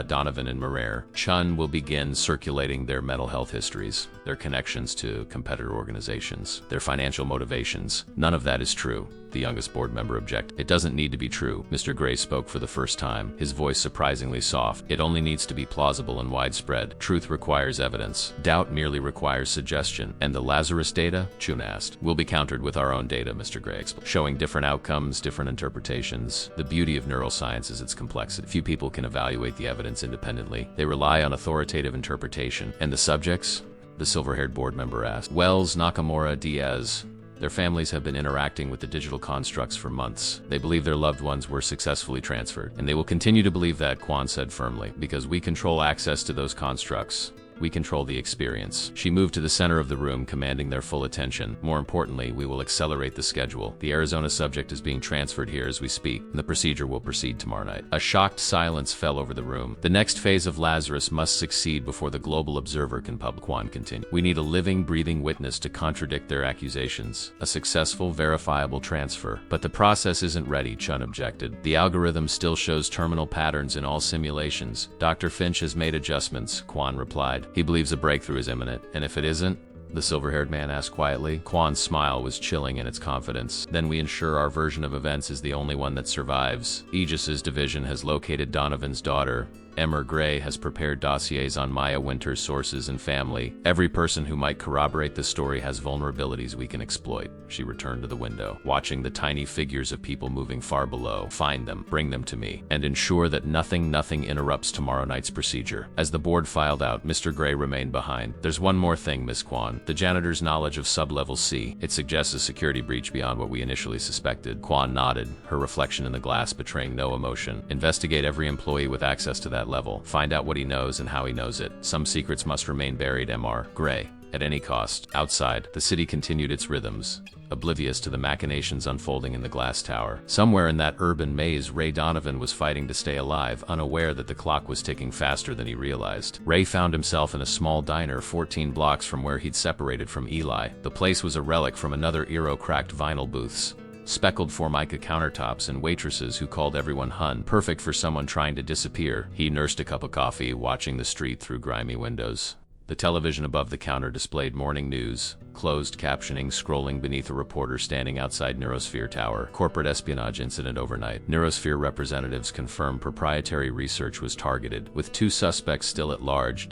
Donovan and Marrere. Chun will begin circulating their mental health histories, their connections to competitor organizations, their financial motivations. None of that is true, the youngest board member objected. It doesn't need to be true. Mr. Gray spoke for the first time, his voice surprisingly soft. It only needs to be plausible and widespread. Truth requires evidence. Doubt merely requires suggestion. And the Lazarus data? Chun asked. Will be countered with our own data, Mr. Gray explained, showing different outcomes, different interpretations. The beauty of neuroscience is its complexity. Few people can evaluate the evidence independently. They rely on authoritative interpretation. And the subjects? The silver-haired board member asked. Wells, Nakamura, Diaz. Their families have been interacting with the digital constructs for months. They believe their loved ones were successfully transferred. And they will continue to believe that, Kwan said firmly, because we control access to those constructs. We control the experience. She moved to the center of the room, commanding their full attention. More importantly, we will accelerate the schedule. The Arizona subject is being transferred here as we speak, and the procedure will proceed tomorrow night. A shocked silence fell over the room. The next phase of Lazarus must succeed before the Global Observer can publish. Kwan continued. We need a living, breathing witness to contradict their accusations. A successful, verifiable transfer. But the process isn't ready, Chun objected. The algorithm still shows terminal patterns in all simulations. Dr. Finch has made adjustments, Kwan replied. He believes a breakthrough is imminent, and if it isn't, the silver-haired man asked quietly. Kwan's smile was chilling in its confidence. Then we ensure our version of events is the only one that survives. Aegis's division has located Donovan's daughter. Emmer Gray has prepared dossiers on Maya Winter's sources and family. Every person who might corroborate the story has vulnerabilities we can exploit. She returned to the window, watching the tiny figures of people moving far below. Find them, bring them to me, and ensure that nothing interrupts tomorrow night's procedure. As the board filed out, Mr. Gray remained behind. There's one more thing, Miss Kwan. The janitor's knowledge of sub-level C. It suggests a security breach beyond what we initially suspected. Kwan nodded, her reflection in the glass betraying no emotion. Investigate every employee with access to that level. Find out what he knows and how he knows it. Some secrets must remain buried, Mr. Gray. at any cost. Outside, the city continued its rhythms, oblivious to the machinations unfolding in the glass tower. Somewhere in that urban maze, Ray Donovan was fighting to stay alive, unaware that the clock was ticking faster than he realized. Ray found himself in a small diner 14 blocks from where he'd separated from Eli. The place was a relic from another era, cracked vinyl booths, speckled formica countertops, and waitresses who called everyone hun, perfect for someone trying to disappear. He nursed a cup of coffee, watching the street through grimy windows. The television above the counter displayed morning news, closed captioning scrolling beneath a reporter standing outside Neurosphere Tower. Corporate espionage incident overnight. Neurosphere representatives confirmed proprietary research was targeted, with 2 suspects still at large.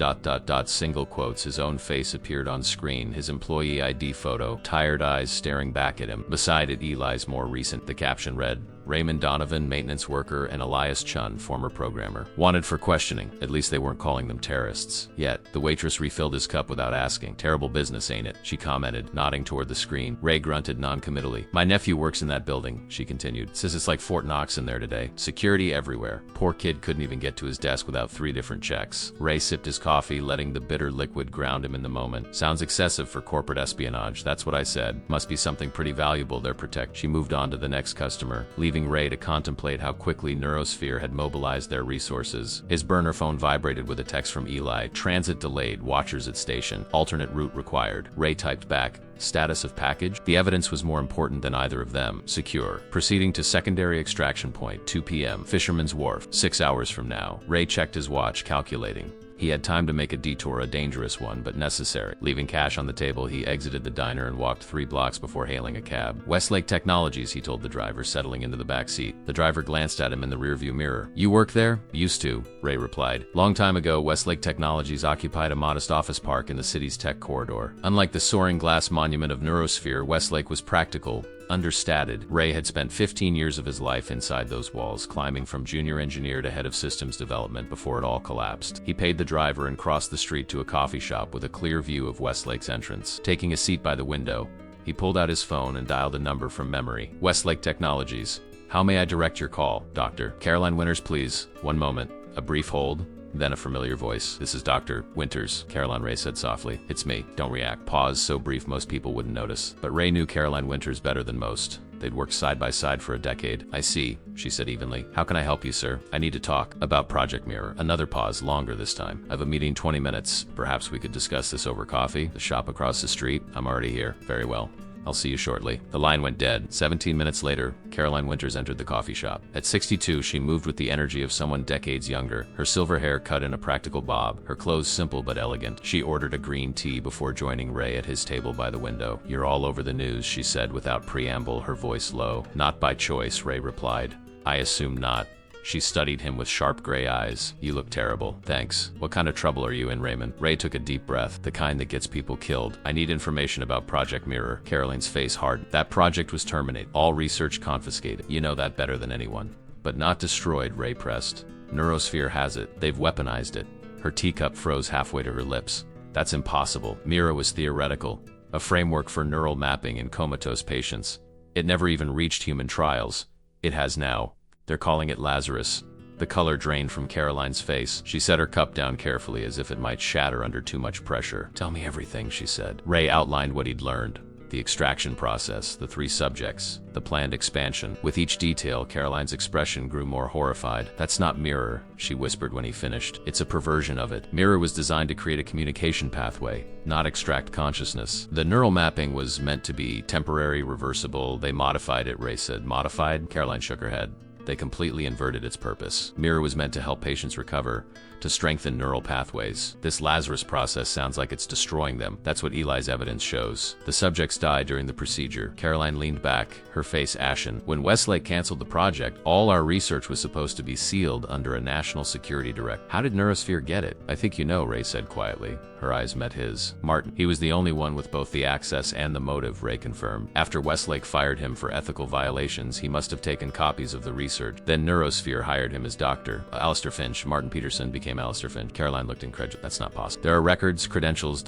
Single quotes. His own face appeared on screen, his employee ID photo, tired eyes staring back at him. Beside it, Eli's more recent. The caption read, Raymond Donovan, maintenance worker, and Elias Chun, former programmer. Wanted for questioning. At least they weren't calling them terrorists. Yet, the waitress refilled his cup without asking. Terrible business, ain't it? She commented, nodding toward the screen. Ray grunted non-committally. My nephew works in that building, she continued. Says it's like Fort Knox in there today. Security everywhere. Poor kid couldn't even get to his desk without 3 different checks. Ray sipped his coffee, letting the bitter liquid ground him in the moment. Sounds excessive for corporate espionage, that's what I said. Must be something pretty valuable they're protecting. She moved on to the next customer, leaving Ray to contemplate how quickly Neurosphere had mobilized their resources. His burner phone vibrated with a text from Eli. Transit delayed, watchers at station, alternate route required. Ray typed back, status of package? The evidence was more important than either of them. Secure. Proceeding to secondary extraction point, 2 p.m. Fisherman's Wharf, 6 hours from now. Ray checked his watch, calculating. He had time to make a detour, a dangerous one, but necessary. Leaving cash on the table, he exited the diner and walked 3 blocks before hailing a cab. Westlake Technologies, he told the driver, settling into the back seat. The driver glanced at him in the rearview mirror. You work there? Used to, Ray replied. Long time ago, Westlake Technologies occupied a modest office park in the city's tech corridor. Unlike the soaring glass monument of Neurosphere, Westlake was practical, understated. Ray had spent 15 years of his life inside those walls, climbing from junior engineer to head of systems development before it all collapsed. He paid the driver and crossed the street to a coffee shop with a clear view of Westlake's entrance. Taking a seat by the window, he pulled out his phone and dialed a number from memory. Westlake Technologies. How may I direct your call, Doctor? Caroline Winters, please. One moment. A brief hold. Then a familiar voice. This is Dr. Winters, Caroline Ray said softly. It's me. Don't react. Pause so brief most people wouldn't notice. But Ray knew Caroline Winters better than most. They'd worked side by side for a decade. I see, she said evenly. How can I help you, sir? I need to talk about Project Mirror. Another pause, longer this time. I have a meeting 20 minutes. Perhaps we could discuss this over coffee. The shop across the street. I'm already here. Very well. I'll see you shortly. The line went dead. 17 minutes later, Caroline Winters entered the coffee shop. At 62, she moved with the energy of someone decades younger, her silver hair cut in a practical bob, her clothes simple but elegant. She ordered a green tea before joining Ray at his table by the window. You're all over the news, she said without preamble, her voice low. Not by choice, Ray replied. I assume not. She studied him with sharp gray eyes. You look terrible. Thanks. What kind of trouble are you in, Raymond? Ray took a deep breath. The kind that gets people killed. I need information about Project Mirror. Caroline's face hardened. That project was terminated. All research confiscated. You know that better than anyone. But not destroyed, Ray pressed. Neurosphere has it. They've weaponized it. Her teacup froze halfway to her lips. That's impossible. Mirror was theoretical. A framework for neural mapping in comatose patients. It never even reached human trials. It has now. They're calling it Lazarus. The color drained from Caroline's face. She set her cup down carefully as if it might shatter under too much pressure. Tell me everything, she said. Ray outlined what he'd learned. The extraction process, the 3 subjects, the planned expansion. With each detail, Caroline's expression grew more horrified. That's not Mirror, she whispered when he finished. It's a perversion of it. Mirror was designed to create a communication pathway, not extract consciousness. The neural mapping was meant to be temporary, reversible. They modified it, Ray said. Modified? Caroline shook her head. They completely inverted its purpose. Mirror was meant to help patients recover, to strengthen neural pathways. This Lazarus process sounds like it's destroying them. That's what Eli's evidence shows. The subjects died during the procedure. Caroline leaned back, her face ashen. When Westlake canceled the project, all our research was supposed to be sealed under a national security directive. How did Neurosphere get it? I think you know, Ray said quietly. Her eyes met his. Martin. He was the only one with both the access and the motive, Ray confirmed. After Westlake fired him for ethical violations, he must have taken copies of the research. Then Neurosphere hired him as doctor. Alistair Finch. Martin Peterson became Alistair Finch. Caroline looked incredulous. That's not possible. There are records, credentials,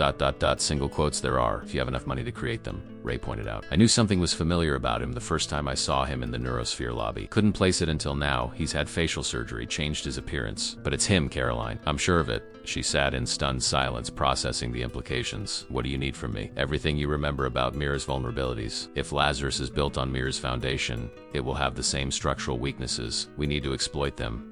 single quotes there are, if you have enough money to create them. Ray pointed out. I knew something was familiar about him the first time I saw him in the Neurosphere lobby. Couldn't place it until now. He's had facial surgery, changed his appearance. But it's him, Caroline. I'm sure of it. She sat in stunned silence, processing the implications. What do you need from me? Everything you remember about Mira's vulnerabilities. If Lazarus is built on Mira's foundation, it will have the same structural weaknesses. We need to exploit them.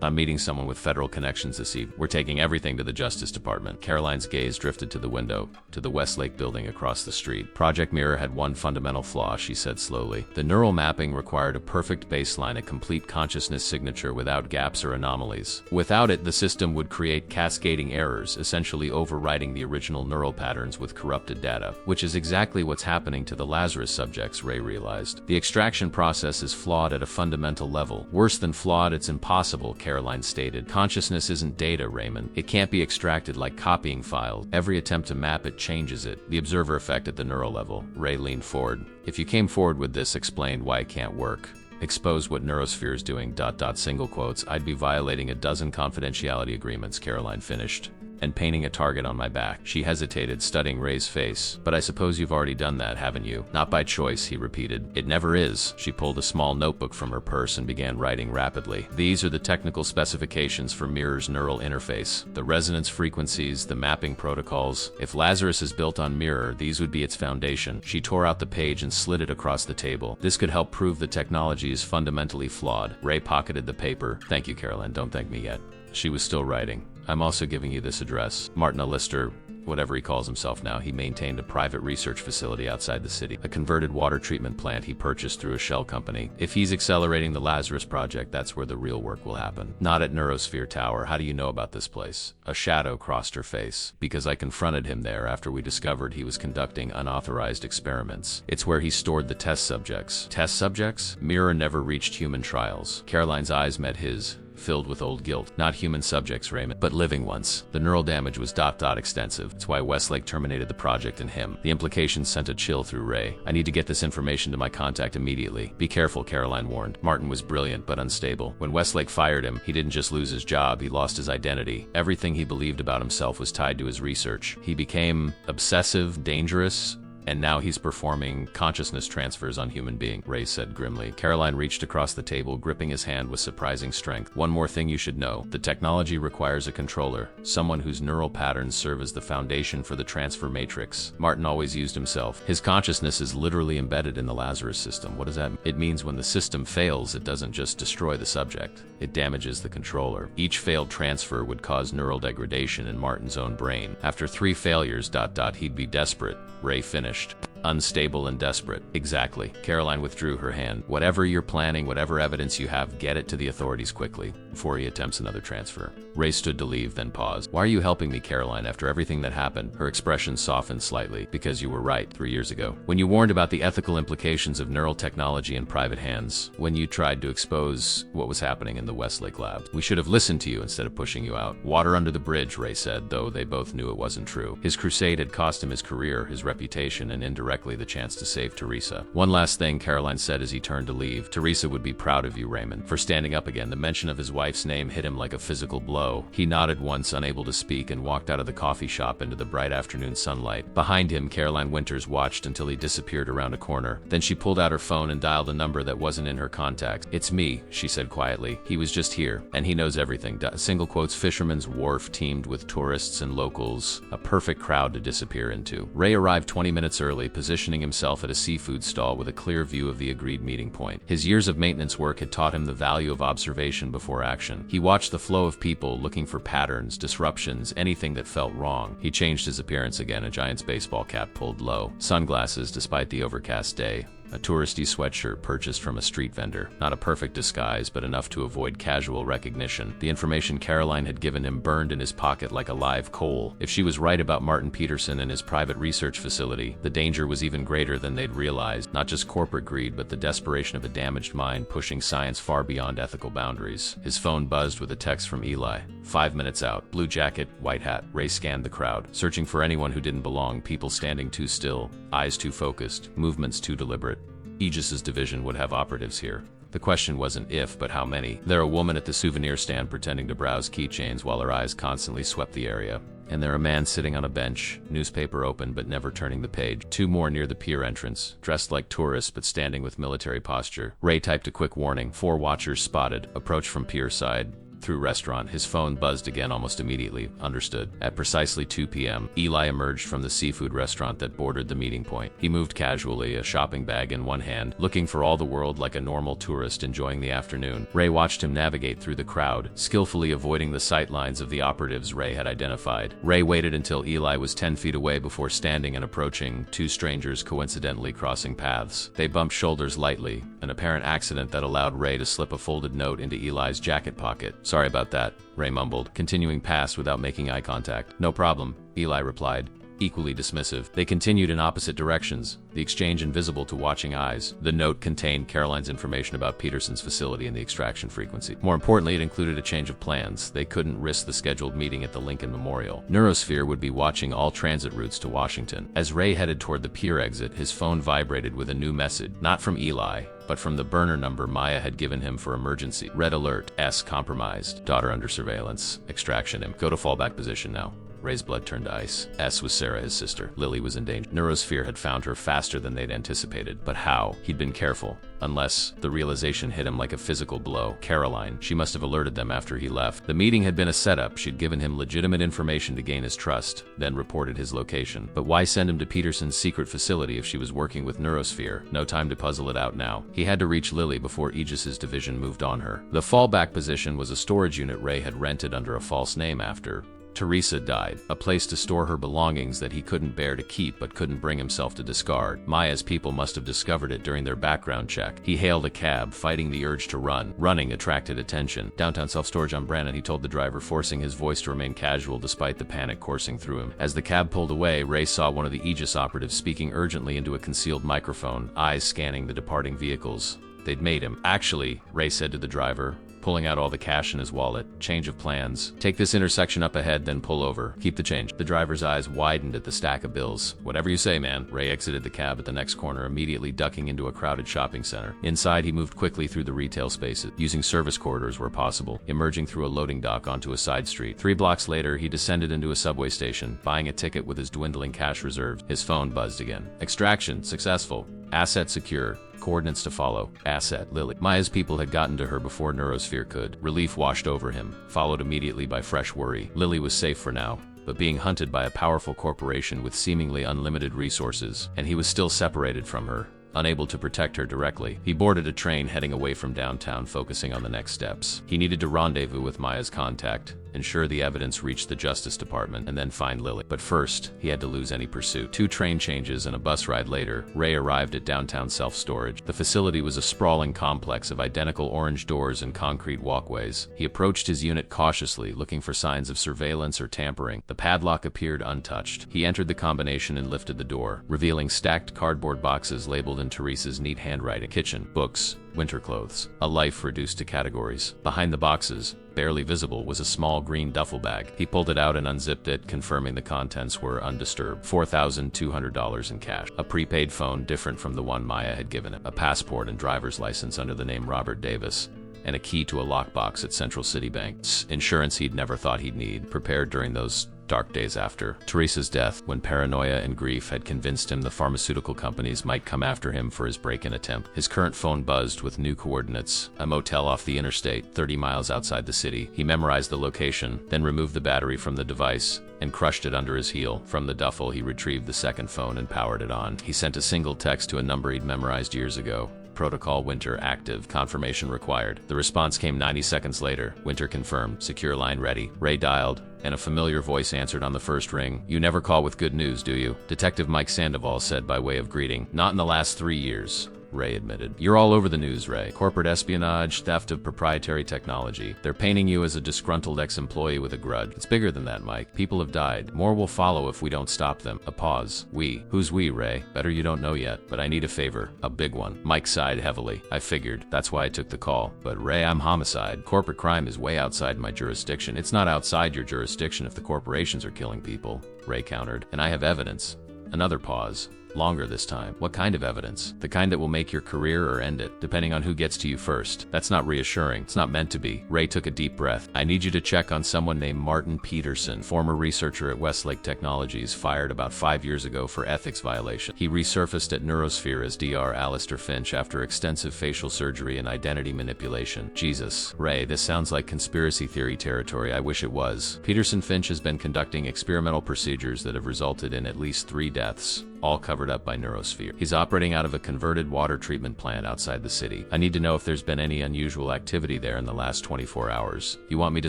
I'm meeting someone with federal connections this evening. We're taking everything to the Justice Department. Caroline's gaze drifted to the window, to the Westlake building across the street. Project Mira had one fundamental flaw, she said slowly. The neural mapping required a perfect baseline, a complete consciousness signature without gaps or anomalies. Without it, the system would create cascading errors, essentially overwriting the original neural patterns with corrupted data, which is exactly what's happening to the Lazarus subjects, Ray realized. The extraction process is flawed at a fundamental level. Worse than flawed, it's impossible, Caroline stated. Consciousness isn't data, Raymond. It can't be extracted like copying files. Every attempt to map it changes it. The observer effect at the neural level. Ray leaned forward. If you came forward with this, explain why it can't work. Expose what Neurosphere is doing, ... single quotes. I'd be violating a dozen confidentiality agreements, Caroline finished, and painting a target on my back. She hesitated, studying Ray's face. But I suppose you've already done that, haven't you? Not by choice, he repeated. It never is. She pulled a small notebook from her purse and began writing rapidly. These are the technical specifications for Mira's neural interface. The resonance frequencies, the mapping protocols. If Lazarus is built on Mira, these would be its foundation. She tore out the page and slid it across the table. This could help prove the technology is fundamentally flawed. Ray pocketed the paper. Thank you, Caroline. Don't thank me yet. She was still writing. I'm also giving you this address. Martin Lister, whatever he calls himself now, he maintained a private research facility outside the city, a converted water treatment plant he purchased through a shell company. If he's accelerating the Lazarus project, that's where the real work will happen. Not at Neurosphere Tower. How do you know about this place? A shadow crossed her face. Because I confronted him there after we discovered he was conducting unauthorized experiments. It's where he stored the test subjects. Test subjects? Mira never reached human trials. Caroline's eyes met his, filled with old guilt. Not human subjects, Raymond, but living ones. The neural damage was ... extensive. It's why Westlake terminated the project and him. The implications sent a chill through Ray. I need to get this information to my contact immediately. Be careful, Caroline warned. Martin was brilliant but unstable. When Westlake fired him, he didn't just lose his job, he lost his identity. Everything he believed about himself was tied to his research. He became obsessive, dangerous, and now he's performing consciousness transfers on human beings, Ray said grimly. Caroline reached across the table, gripping his hand with surprising strength. One more thing you should know. The technology requires a controller, someone whose neural patterns serve as the foundation for the transfer matrix. Martin always used himself. His consciousness is literally embedded in the Lazarus system. What does that mean? It means when the system fails, it doesn't just destroy the subject. It damages the controller. Each failed transfer would cause neural degradation in Martin's own brain. After 3 failures, ... he'd be desperate. Ray finished. Unstable and desperate. Exactly. Caroline withdrew her hand. Whatever you're planning, whatever evidence you have, get it to the authorities quickly, before he attempts another transfer. Ray stood to leave, then paused. Why are you helping me, Caroline, after everything that happened? Her expression softened slightly. Because you were right 3 years ago. When you warned about the ethical implications of neural technology in private hands. When you tried to expose what was happening in the Westlake lab. We should have listened to you instead of pushing you out. Water under the bridge, Ray said, though they both knew it wasn't true. His crusade had cost him his career, his reputation, and indirectly the chance to save Teresa. One last thing, Caroline said as he turned to leave. Teresa would be proud of you, Raymond, for standing up again. The mention of his wife's name hit him like a physical blow. He nodded once, unable to speak, and walked out of the coffee shop into the bright afternoon sunlight. Behind him, Caroline Winters watched until he disappeared around a corner. Then she pulled out her phone and dialed a number that wasn't in her contacts. It's me, she said quietly. He was just here, and he knows everything. Single quotes. Fisherman's Wharf teemed with tourists and locals, a perfect crowd to disappear into. Ray arrived 20 minutes early, positioning himself at a seafood stall with a clear view of the agreed meeting point. His years of maintenance work had taught him the value of observation before action. He watched the flow of people, looking for patterns, disruptions, anything that felt wrong. He changed his appearance again, a Giants baseball cap pulled low, sunglasses despite the overcast day, a touristy sweatshirt purchased from a street vendor. Not a perfect disguise, but enough to avoid casual recognition. The information Caroline had given him burned in his pocket like a live coal. If she was right about Martin Peterson and his private research facility, the danger was even greater than they'd realized. Not just corporate greed, but the desperation of a damaged mind pushing science far beyond ethical boundaries. His phone buzzed with a text from Eli. 5 minutes out. Blue jacket, white hat. Ray scanned the crowd, searching for anyone who didn't belong. People standing too still, eyes too focused, movements too deliberate. Aegis's division would have operatives here. The question wasn't if, but how many. There a woman at the souvenir stand pretending to browse keychains while her eyes constantly swept the area. and there a man sitting on a bench, newspaper open but never turning the page. Two more near the pier entrance, dressed like tourists but standing with military posture. Ray typed a quick warning. 4 watchers spotted. Approach from pier side. Through restaurant, his phone buzzed again almost immediately. Understood. At precisely 2 p.m., Eli emerged from the seafood restaurant that bordered the meeting point. He moved casually, a shopping bag in one hand, looking for all the world like a normal tourist enjoying the afternoon. Ray watched him navigate through the crowd, skillfully avoiding the sightlines of the operatives Ray had identified. Ray waited until Eli was 10 feet away before standing and approaching, 2 strangers coincidentally crossing paths. They bumped shoulders lightly, an apparent accident that allowed Ray to slip a folded note into Eli's jacket pocket. "Sorry about that," Ray mumbled, continuing past without making eye contact. "No problem," Eli replied, equally dismissive. They continued in opposite directions, the exchange invisible to watching eyes. The note contained Caroline's information about Peterson's facility and the extraction frequency. More importantly, it included a change of plans. They couldn't risk the scheduled meeting at the Lincoln Memorial. Neurosphere would be watching all transit routes to Washington. As Ray headed toward the pier exit, his phone vibrated with a new message, not from Eli, but from the burner number Maya had given him for emergency. Red alert, S compromised, daughter under surveillance, extraction him. Go to fallback position now. Ray's blood turned to ice. S was Sarah, his sister. Lily was in danger. Neurosphere had found her faster than they'd anticipated. But how? He'd been careful. Unless the realization hit him like a physical blow. Caroline. She must have alerted them after he left. The meeting had been a setup. She'd given him legitimate information to gain his trust, then reported his location. But why send him to Peterson's secret facility if she was working with Neurosphere? No time to puzzle it out now. He had to reach Lily before Aegis's division moved on her. The fallback position was a storage unit Ray had rented under a false name after Teresa died, a place to store her belongings that he couldn't bear to keep but couldn't bring himself to discard. Maya's people must have discovered it during their background check. He hailed a cab, fighting the urge to run. Running attracted attention. Downtown self-storage on Brannan, he told the driver, forcing his voice to remain casual despite the panic coursing through him. As the cab pulled away, Ray saw one of the Aegis operatives speaking urgently into a concealed microphone, eyes scanning the departing vehicles. They'd made him. "Actually," Ray said to the driver, pulling out all the cash in his wallet. "Change of plans. Take this intersection up ahead, then pull over. Keep the change." The driver's eyes widened at the stack of bills. "Whatever you say, man." Ray exited the cab at the next corner, immediately ducking into a crowded shopping center. Inside, he moved quickly through the retail spaces, using service corridors where possible, emerging through a loading dock onto a side street. 3 blocks later, he descended into a subway station, buying a ticket with his dwindling cash reserves. His phone buzzed again. Extraction successful. Asset secure. Coordinates to follow. Asset, Lily. Maya's people had gotten to her before Neurosphere could. Relief washed over him, followed immediately by fresh worry. Lily was safe for now, but being hunted by a powerful corporation with seemingly unlimited resources, and he was still separated from her, unable to protect her directly. He boarded a train heading away from downtown, focusing on the next steps. He needed to rendezvous with Maya's contact, ensure the evidence reached the Justice Department, and then find Lily. But first, he had to lose any pursuit. 2 train changes and a bus ride later, Ray arrived at downtown self-storage. The facility was a sprawling complex of identical orange doors and concrete walkways. He approached his unit cautiously, looking for signs of surveillance or tampering. The padlock appeared untouched. He entered the combination and lifted the door, revealing stacked cardboard boxes labeled in Teresa's neat handwriting. Kitchen, books, winter clothes. A life reduced to categories. Behind the boxes, barely visible, was a small green duffel bag. He pulled it out and unzipped it, confirming the contents were undisturbed. $4,200 in cash. A prepaid phone different from the one Maya had given him. A passport and driver's license under the name Robert Davis. And a key to a lockbox at Central City Bank. Insurance he'd never thought he'd need, prepared during those dark days after Teresa's death, when paranoia and grief had convinced him the pharmaceutical companies might come after him for his break-in attempt. His current phone buzzed with new coordinates, a motel off the interstate, 30 miles outside the city. He memorized the location, then removed the battery from the device and crushed it under his heel. From the duffel, he retrieved the second phone and powered it on. He sent a single text to a number he'd memorized years ago. Protocol Winter active. Confirmation required. The response came 90 seconds later. Winter confirmed. Secure line ready. Ray dialed, and a familiar voice answered on the first ring. "You never call with good news, do you?" Detective Mike Sandoval said by way of greeting. "Not in the last 3 years." Ray admitted. "You're all over the news, Ray. Corporate espionage, theft of proprietary technology. They're painting you as a disgruntled ex-employee with a grudge. It's bigger than that, Mike. People have died. More will follow if we don't stop them." A pause. "We? Who's we, Ray?" "Better you don't know yet, but I need a favor. A big one." Mike sighed heavily. "I figured. That's why I took the call. But Ray, I'm homicide. Corporate crime is way outside my jurisdiction." "It's not outside your jurisdiction if the corporations are killing people," Ray countered. "And I have evidence." Another pause. Longer this time. What kind of evidence? The kind that will make your career or end it, depending on who gets to you first. That's not reassuring. It's not meant to be. Ray took a deep breath. I need you to check on someone named Martin Peterson, former researcher at Westlake Technologies, fired about 5 years ago for ethics violation. He resurfaced at Neurosphere as Dr. Alistair Finch after extensive facial surgery and identity manipulation. Jesus. Ray, this sounds like conspiracy theory territory. I wish it was. Peterson Finch has been conducting experimental procedures that have resulted in at least 3 deaths, all covered up by Neurosphere. He's operating out of a converted water treatment plant outside the city. I need to know if there's been any unusual activity there in the last 24 hours. You want me to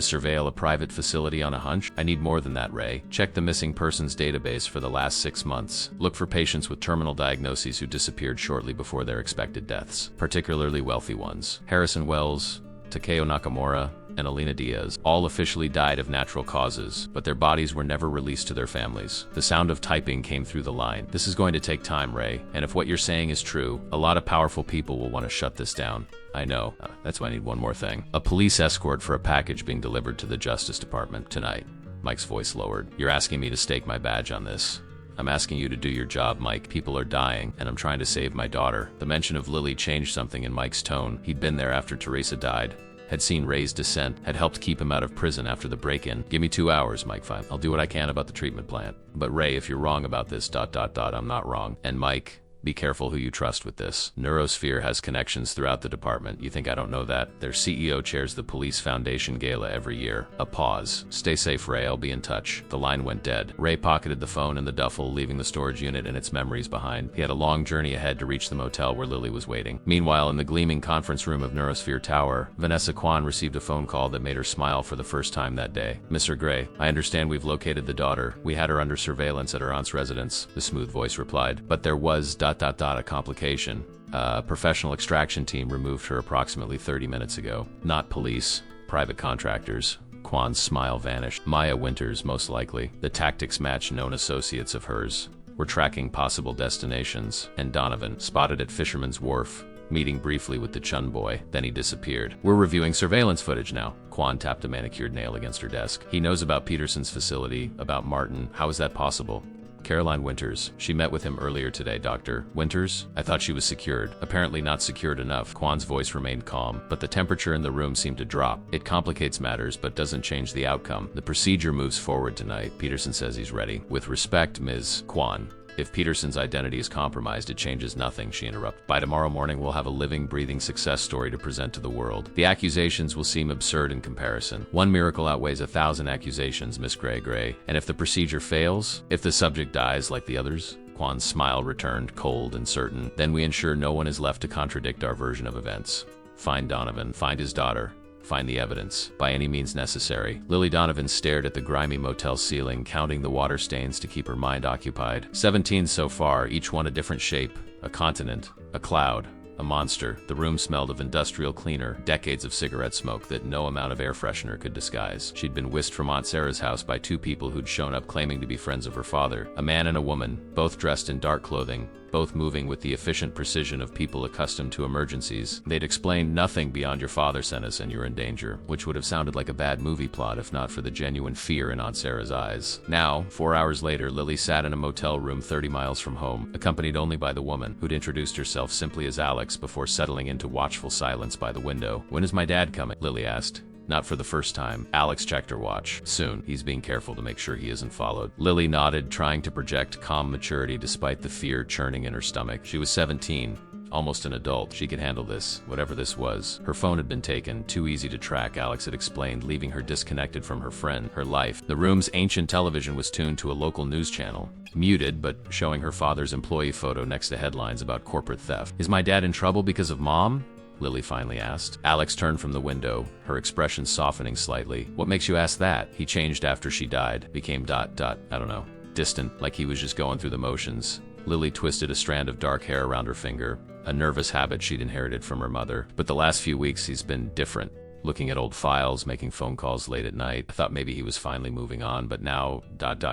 surveil a private facility on a hunch? I need more than that, Ray. Check the missing persons database for the last 6 months. Look for patients with terminal diagnoses who disappeared shortly before their expected deaths, particularly wealthy ones. Harrison Wells, Takeo Nakamura, and Alina Diaz all officially died of natural causes, but their bodies were never released to their families. The sound of typing came through the line. This is going to take time, Ray, and if what you're saying is true, a lot of powerful people will want to shut this down. I know. That's why I need one more thing. A police escort for a package being delivered to the Justice Department tonight. Mike's voice lowered. You're asking me to stake my badge on this. I'm asking you to do your job, Mike. People are dying, and I'm trying to save my daughter. The mention of Lily changed something in Mike's tone. He'd been there after Teresa died, had seen Ray's descent, had helped keep him out of prison after the break-in. Give me 2 hours, Mike. Fine. I'll do what I can about the treatment plant. But Ray, if you're wrong about this, I'm not wrong. And Mike, be careful who you trust with this. Neurosphere has connections throughout the department. You think I don't know that? Their CEO chairs the Police Foundation Gala every year. A pause. Stay safe, Ray. I'll be in touch. The line went dead. Ray pocketed the phone in the duffel, leaving the storage unit and its memories behind. He had a long journey ahead to reach the motel where Lily was waiting. Meanwhile, in the gleaming conference room of Neurosphere Tower, Vanessa Kwan received a phone call that made her smile for the first time that day. Mr. Gray, I understand we've located the daughter. We had her under surveillance at her aunt's residence, the smooth voice replied. But there was ... a complication. A professional extraction team removed her approximately 30 minutes ago. Not police, private contractors. Kwan's smile vanished. Maya Winters, most likely. The tactics match known associates of hers. We're tracking possible destinations. And Donovan, spotted at Fisherman's Wharf, meeting briefly with the Chun boy. Then he disappeared. We're reviewing surveillance footage now. Kwan tapped a manicured nail against her desk. He knows about Peterson's facility, about Martin. How is that possible? Caroline Winters. She met with him earlier today, Dr. Winters? I thought she was secured. Apparently not secured enough. Kwan's voice remained calm, but the temperature in the room seemed to drop. It complicates matters, but doesn't change the outcome. The procedure moves forward tonight. Peterson says he's ready. With respect, Ms. Kwan. If Peterson's identity is compromised, it changes nothing, she interrupted. By tomorrow morning, we'll have a living, breathing success story to present to the world. The accusations will seem absurd in comparison. One miracle outweighs 1,000 accusations, Miss Gray. And if the procedure fails, if the subject dies like the others, Kwan's smile returned, cold and certain, then we ensure no one is left to contradict our version of events. Find Donovan, find his daughter. Find the evidence, by any means necessary. Lily Donovan stared at the grimy motel ceiling, counting the water stains to keep her mind occupied. 17 so far, each one a different shape. A continent, a cloud, a monster. The room smelled of industrial cleaner, decades of cigarette smoke that no amount of air freshener could disguise. She'd been whisked from Aunt Sarah's house by 2 people who'd shown up claiming to be friends of her father. A man and a woman, both dressed in dark clothing, both moving with the efficient precision of people accustomed to emergencies. They'd explained nothing beyond your father sent us and you're in danger, which would have sounded like a bad movie plot if not for the genuine fear in Aunt Sarah's eyes. Now, 4 hours later, Lily sat in a motel room 30 miles from home, accompanied only by the woman, who'd introduced herself simply as Alex before settling into watchful silence by the window. When is my dad coming? Lily asked. Not for the first time. Alex checked her watch. Soon. He's being careful to make sure he isn't followed. Lily nodded, trying to project calm maturity despite the fear churning in her stomach. She was 17. Almost an adult. She could handle this, whatever this was. Her phone had been taken, too easy to track, Alex had explained, leaving her disconnected from her friend, her life. The room's ancient television was tuned to a local news channel, muted, but showing her father's employee photo next to headlines about corporate theft. Is my dad in trouble because of Mom? Lily finally asked. Alex turned from the window, her expression softening slightly. What makes you ask that? He changed after she died, became ... I don't know, distant, like he was just going through the motions. Lily twisted a strand of dark hair around her finger, a nervous habit she'd inherited from her mother. But the last few weeks he's been different. Looking at old files, making phone calls late at night. I thought maybe he was finally moving on, but now ...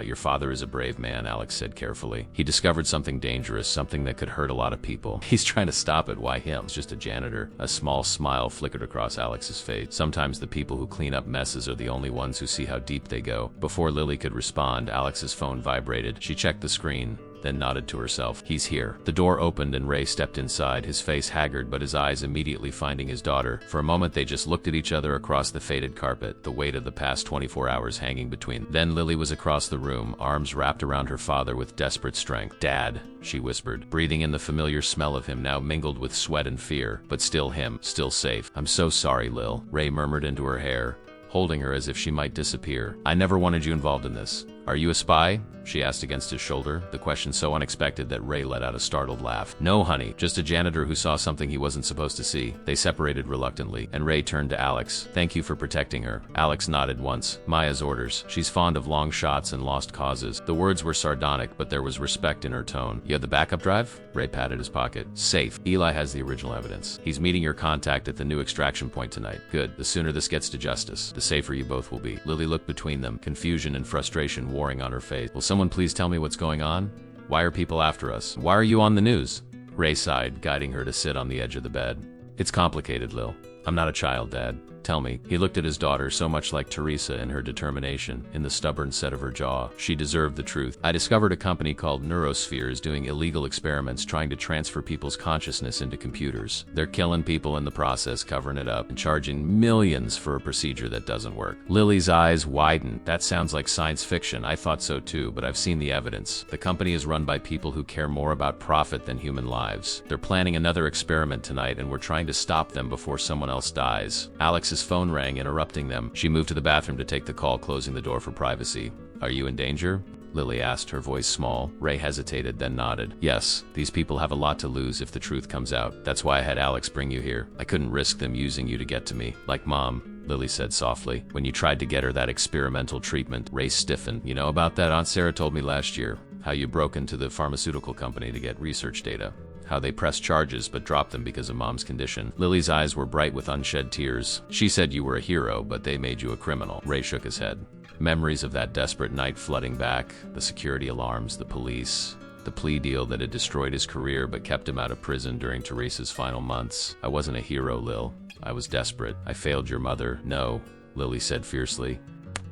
Your father is a brave man, Alex said carefully. He discovered something dangerous, something that could hurt a lot of people. He's trying to stop it. Why him? It's just a janitor. A small smile flickered across Alex's face. Sometimes the people who clean up messes are the only ones who see how deep they go. Before Lily could respond, Alex's phone vibrated. She checked the screen. then nodded to herself. He's here. The door opened and Ray stepped inside, his face haggard but his eyes immediately finding his daughter. For a moment they just looked at each other across the faded carpet, the weight of the past 24 hours hanging between. Then Lily was across the room, arms wrapped around her father with desperate strength. "Dad," she whispered, breathing in the familiar smell of him now mingled with sweat and fear, but still him, still safe. "I'm so sorry, Lil," Ray murmured into her hair, holding her as if she might disappear. "I never wanted you involved in this. Are you a spy?" she asked against his shoulder, the question so unexpected that Ray let out a startled laugh. "No, honey, just a janitor who saw something he wasn't supposed to see." They separated reluctantly, and Ray turned to Alex. "Thank you for protecting her." Alex nodded once. "Maya's orders. She's fond of long shots and lost causes." The words were sardonic, but there was respect in her tone. "You have the backup drive?" Ray patted his pocket. "Safe. Eli has the original evidence. He's meeting your contact at the new extraction point tonight." "Good. The sooner this gets to justice, the safer you both will be." Lily looked between them, confusion and frustration warring on her face. "Will someone please tell me what's going on? Why are people after us? Why are you on the news?" Ray sighed, guiding her to sit on the edge of the bed. "It's complicated, Lil. I'm not a child, Dad. Tell me." He looked at his daughter, so much like Teresa in her determination, in the stubborn set of her jaw. She deserved the truth. "I discovered a company called Neurospheres doing illegal experiments trying to transfer people's consciousness into computers. They're killing people in the process, covering it up, and charging millions for a procedure that doesn't work." Lily's eyes widened. "That sounds like science fiction. I thought so too, but I've seen the evidence. The company is run by people who care more about profit than human lives. They're planning another experiment tonight, and we're trying to stop them before someone else dies." Alex's phone rang, interrupting them. She moved to the bathroom to take the call, closing the door for privacy. "Are you in danger?" Lily asked, her voice small. Ray hesitated, then nodded. "Yes, these people have a lot to lose if the truth comes out. That's why I had Alex bring you here. I couldn't risk them using you to get to me. Like Mom," Lily said softly, "when you tried to get her that experimental treatment." Ray stiffened. "You know about that? Aunt Sarah told me last year. How you broke into the pharmaceutical company to get research data. How they pressed charges but dropped them because of Mom's condition." Lily's eyes were bright with unshed tears. "She said you were a hero, but they made you a criminal." Ray shook his head. Memories of that desperate night flooding back, the security alarms, the police, the plea deal that had destroyed his career but kept him out of prison during Teresa's final months. "I wasn't a hero, Lil. I was desperate. I failed your mother." "No," Lily said fiercely.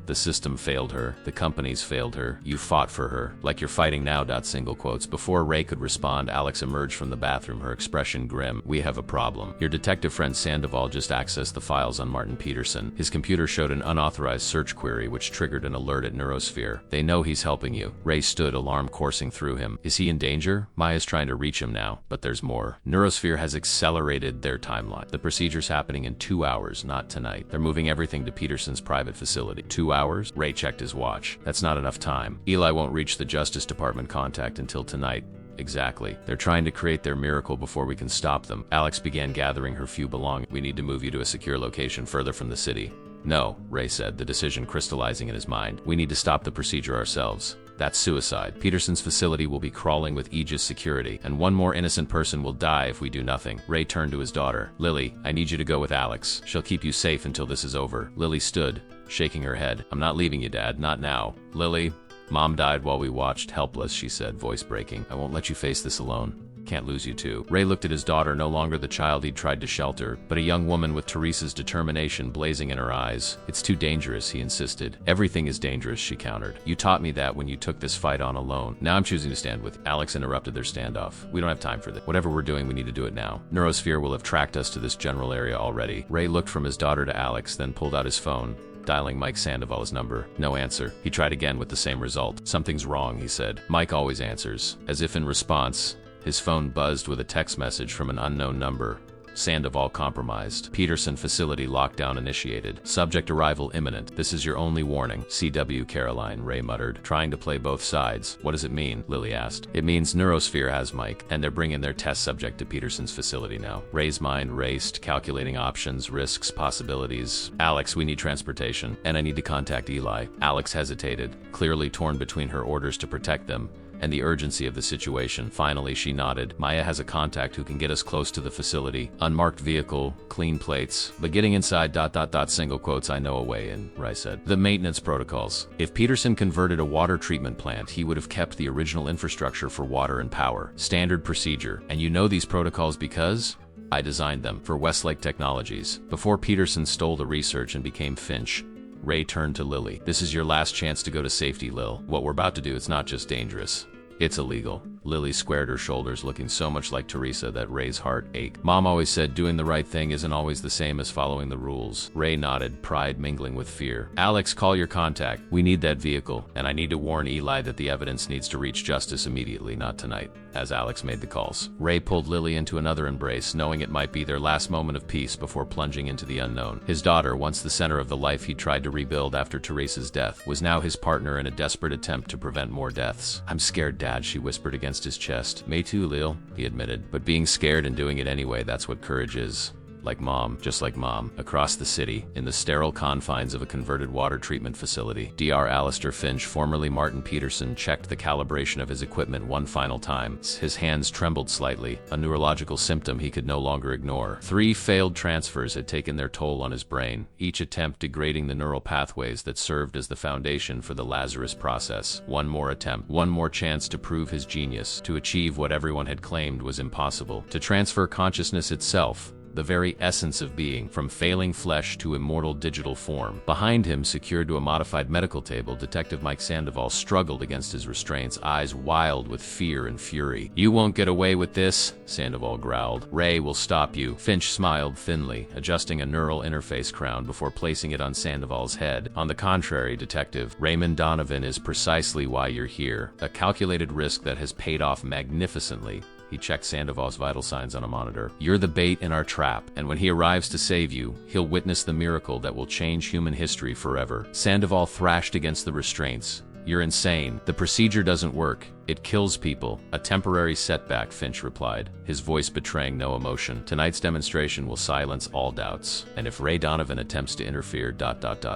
"The system failed her. The companies failed her. You fought for her. Like you're fighting now." Single quotes. Before Ray could respond, Alex emerged from the bathroom, her expression grim. "We have a problem. Your detective friend Sandoval just accessed the files on Martin Peterson. His computer showed an unauthorized search query which triggered an alert at Neurosphere. They know he's helping you." Ray stood, alarm coursing through him. "Is he in danger?" "Maya's trying to reach him now, but there's more. Neurosphere has accelerated their timeline. The procedure's happening in 2 hours, not tonight. They're moving everything to Peterson's private facility." 2 hours? Ray checked his watch. "That's not enough time. Eli won't reach the Justice Department contact until tonight." "Exactly. They're trying to create their miracle before we can stop them." Alex began gathering her few belongings. "We need to move you to a secure location further from the city." "No," Ray said, the decision crystallizing in his mind. "We need to stop the procedure ourselves. That's suicide. Peterson's facility will be crawling with Aegis security, and one more innocent person will die if we do nothing." Ray turned to his daughter. "Lily, I need you to go with Alex. She'll keep you safe until this is over." Lily stood, shaking her head. "I'm not leaving you, Dad. Not now." "Lily, Mom died while we watched. Helpless," she said, voice breaking. "I won't let you face this alone. Can't lose you too." Ray looked at his daughter, no longer the child he'd tried to shelter, but a young woman with Teresa's determination blazing in her eyes. "It's too dangerous," he insisted. "Everything is dangerous," she countered. "You taught me that when you took this fight on alone. Now I'm choosing to stand with." Alex interrupted their standoff. "We don't have time for this. Whatever we're doing, we need to do it now. Neurosphere will have tracked us to this general area already." Ray looked from his daughter to Alex, then pulled out his phone, dialing Mike Sandoval's number. No answer. He tried again with the same result. "Something's wrong," he said. Mike always answers. As if in response, his phone buzzed with a text message from an unknown number. "Sandoval compromised. Peterson facility lockdown initiated. Subject arrival imminent. This is your only warning. CW Caroline," Ray muttered, trying to play both sides. "What does it mean?" Lily asked. "It means Neurosphere has Mike, and they're bringing their test subject to Peterson's facility now." Ray's mind raced, calculating options, risks, possibilities. "Alex, we need transportation, and I need to contact Eli." Alex hesitated, clearly torn between her orders to protect them and the urgency of the situation. Finally, she nodded. "Maya has a contact who can get us close to the facility. Unmarked vehicle, clean plates, but getting inside ... Single quotes. "I know a way in," Ray said. "The maintenance protocols. If Peterson converted a water treatment plant, he would have kept the original infrastructure for water and power. Standard procedure. And you know these protocols because I designed them for Westlake Technologies. Before Peterson stole the research and became Finch." Ray turned to Lily. "This is your last chance to go to safety, Lil. What we're about to do is not just dangerous. It's illegal. Lily squared her shoulders, looking so much like Teresa that Ray's heart ached. Mom always said doing the right thing isn't always the same as following the rules. Ray nodded, pride mingling with fear. Alex, call your contact. We need that vehicle, and I need to warn Eli that the evidence needs to reach justice immediately, not tonight. As Alex made the calls, Ray pulled Lily into another embrace, knowing it might be their last moment of peace before plunging into the unknown. His daughter, once the center of the life he tried to rebuild after Teresa's death, was now his partner in a desperate attempt to prevent more deaths. I'm scared, Dad, she whispered against his chest. Me too, Lil, he admitted. But being scared and doing it anyway, that's what courage is. Like Mom, just like Mom, across the city, in the sterile confines of a converted water treatment facility, Dr. Alistair Finch, formerly Martin Peterson, checked the calibration of his equipment one final time. His hands trembled slightly, a neurological symptom he could no longer ignore. 3 failed transfers had taken their toll on his brain, each attempt degrading the neural pathways that served as the foundation for the Lazarus process. One more attempt, one more chance to prove his genius, to achieve what everyone had claimed was impossible, to transfer consciousness itself, the very essence of being, from failing flesh to immortal digital form. Behind him, secured to a modified medical table, Detective Mike Sandoval struggled against his restraints, eyes wild with fear and fury. You won't get away with this, Sandoval growled. Ray will stop you. Finch smiled thinly, adjusting a neural interface crown before placing it on Sandoval's head. On the contrary, Detective, Raymond Donovan is precisely why you're here. A calculated risk that has paid off magnificently. He checked Sandoval's vital signs on a monitor. You're the bait in our trap, and when he arrives to save you, he'll witness the miracle that will change human history forever. Sandoval thrashed against the restraints. You're insane. The procedure doesn't work. It kills people. A temporary setback, Finch replied, his voice betraying no emotion. Tonight's demonstration will silence all doubts. And if Ray Donovan attempts to interfere, ...